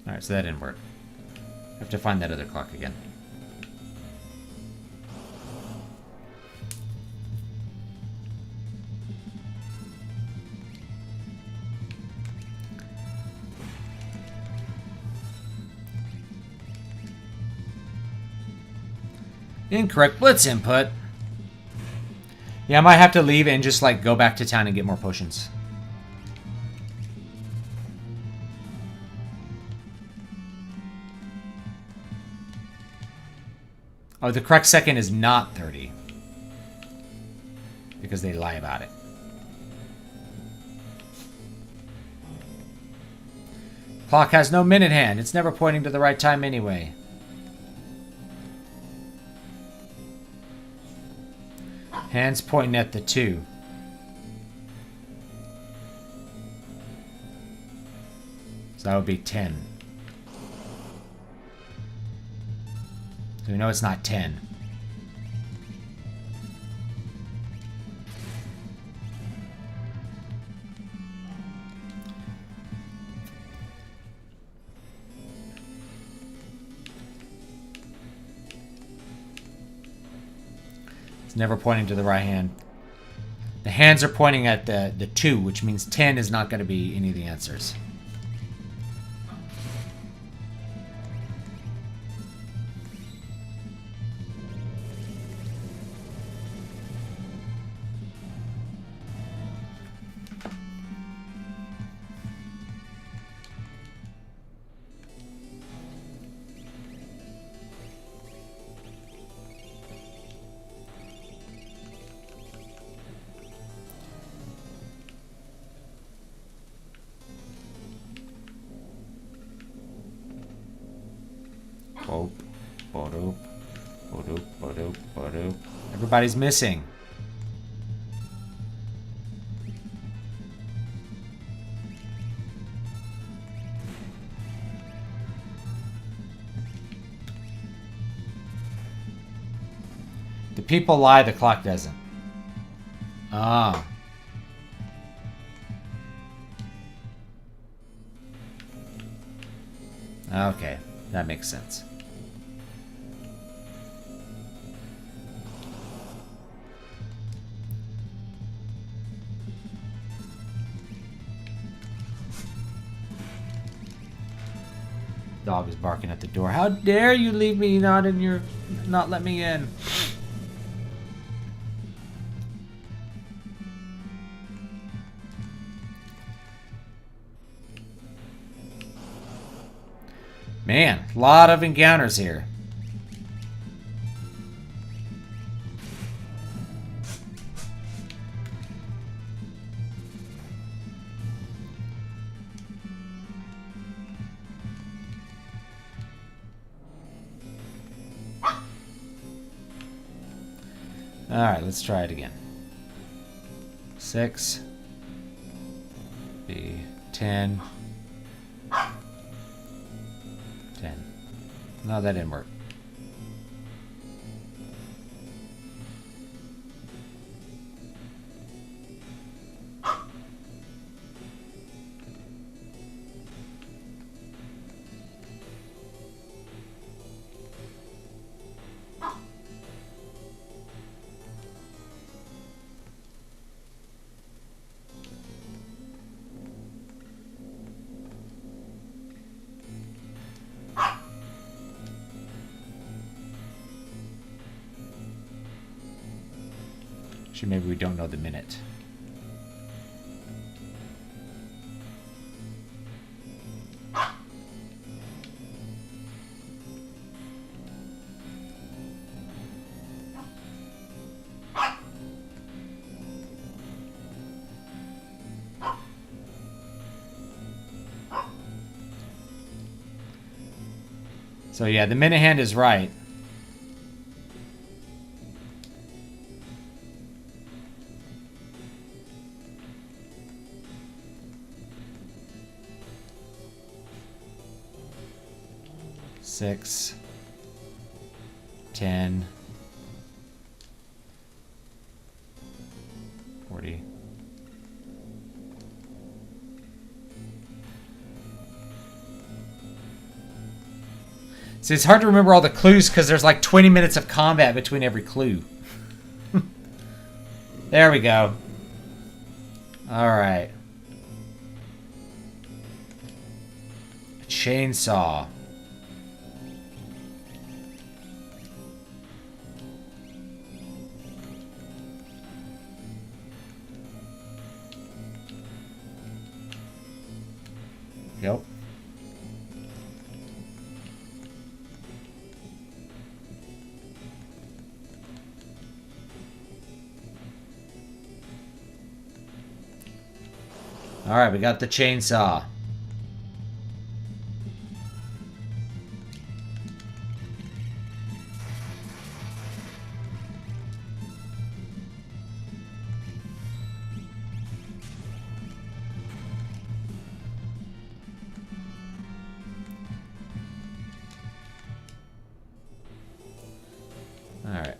Alright, so that didn't work. I have to find that other clock again. Incorrect blitz input. Yeah, I might have to leave and just, like, go back to town and get more potions. Oh, the correct second is not 30. Because they lie about it. Clock has no minute hand. It's never pointing to the right time anyway. Hand's pointing at the 2. So that would be 10. So we know it's not 10. Never pointing to the right hand. The hands are pointing at the 2, which means 10 is not going to be any of the answers. Everybody's missing. The people lie, the clock doesn't. Ah. Okay, that makes sense. Dog is barking at the door. How dare you leave me not let me in. Man, a lot of encounters here. Alright, let's try it again. 6. B. 10. 10. No, that didn't work. Actually, maybe we don't know the minute. So yeah, the minute hand is right. Six, 10, 40. See, it's hard to remember all the clues because there's like 20 minutes of combat between every clue. There we go. All right. A chainsaw. All right, we got the chainsaw. All right.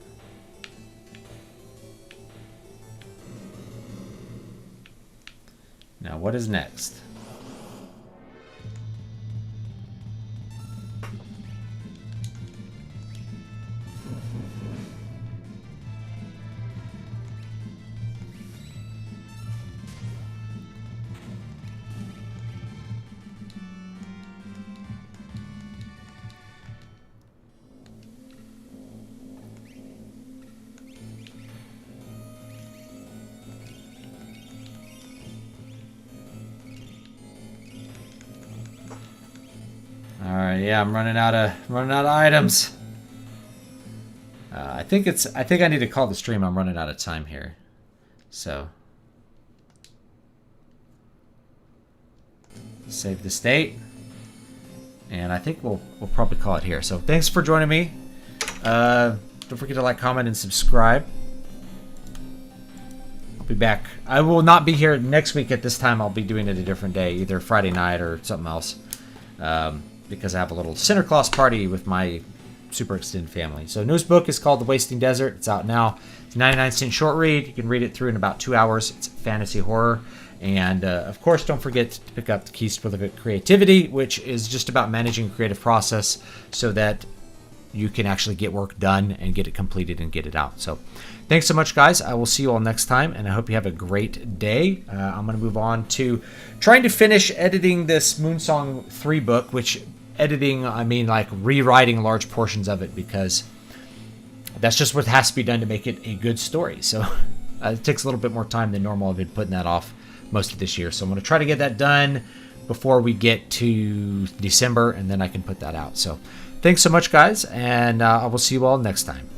Now, what is next? All right, yeah, I'm running out of items. I think I need to call the stream. I'm running out of time here, so save the state, and I think we'll probably call it here. So thanks for joining me. Don't forget to like, comment, and subscribe. I'll be back. I will not be here next week at this time. I'll be doing it a different day, either Friday night or something else. Because I have a little Santa Claus party with my super extended family. So newest book is called The Wasting Desert. It's out now. It's a 99-cent short read. You can read it through in about 2 hours. It's fantasy horror. And of course, don't forget to pick up The Keys to Prolific Creativity, which is just about managing a creative process so that you can actually get work done and get it completed and get it out. So thanks so much, guys. I will see you all next time, and I hope you have a great day. I'm going to move on to trying to finish editing this Moonsong 3 book, which editing, I mean like rewriting large portions of it, because that's just what has to be done to make it a good story. So it takes a little bit more time than normal. I've been putting that off most of this year. So I'm going to try to get that done before we get to December, and then I can put that out. So thanks so much, guys, and I will see you all next time.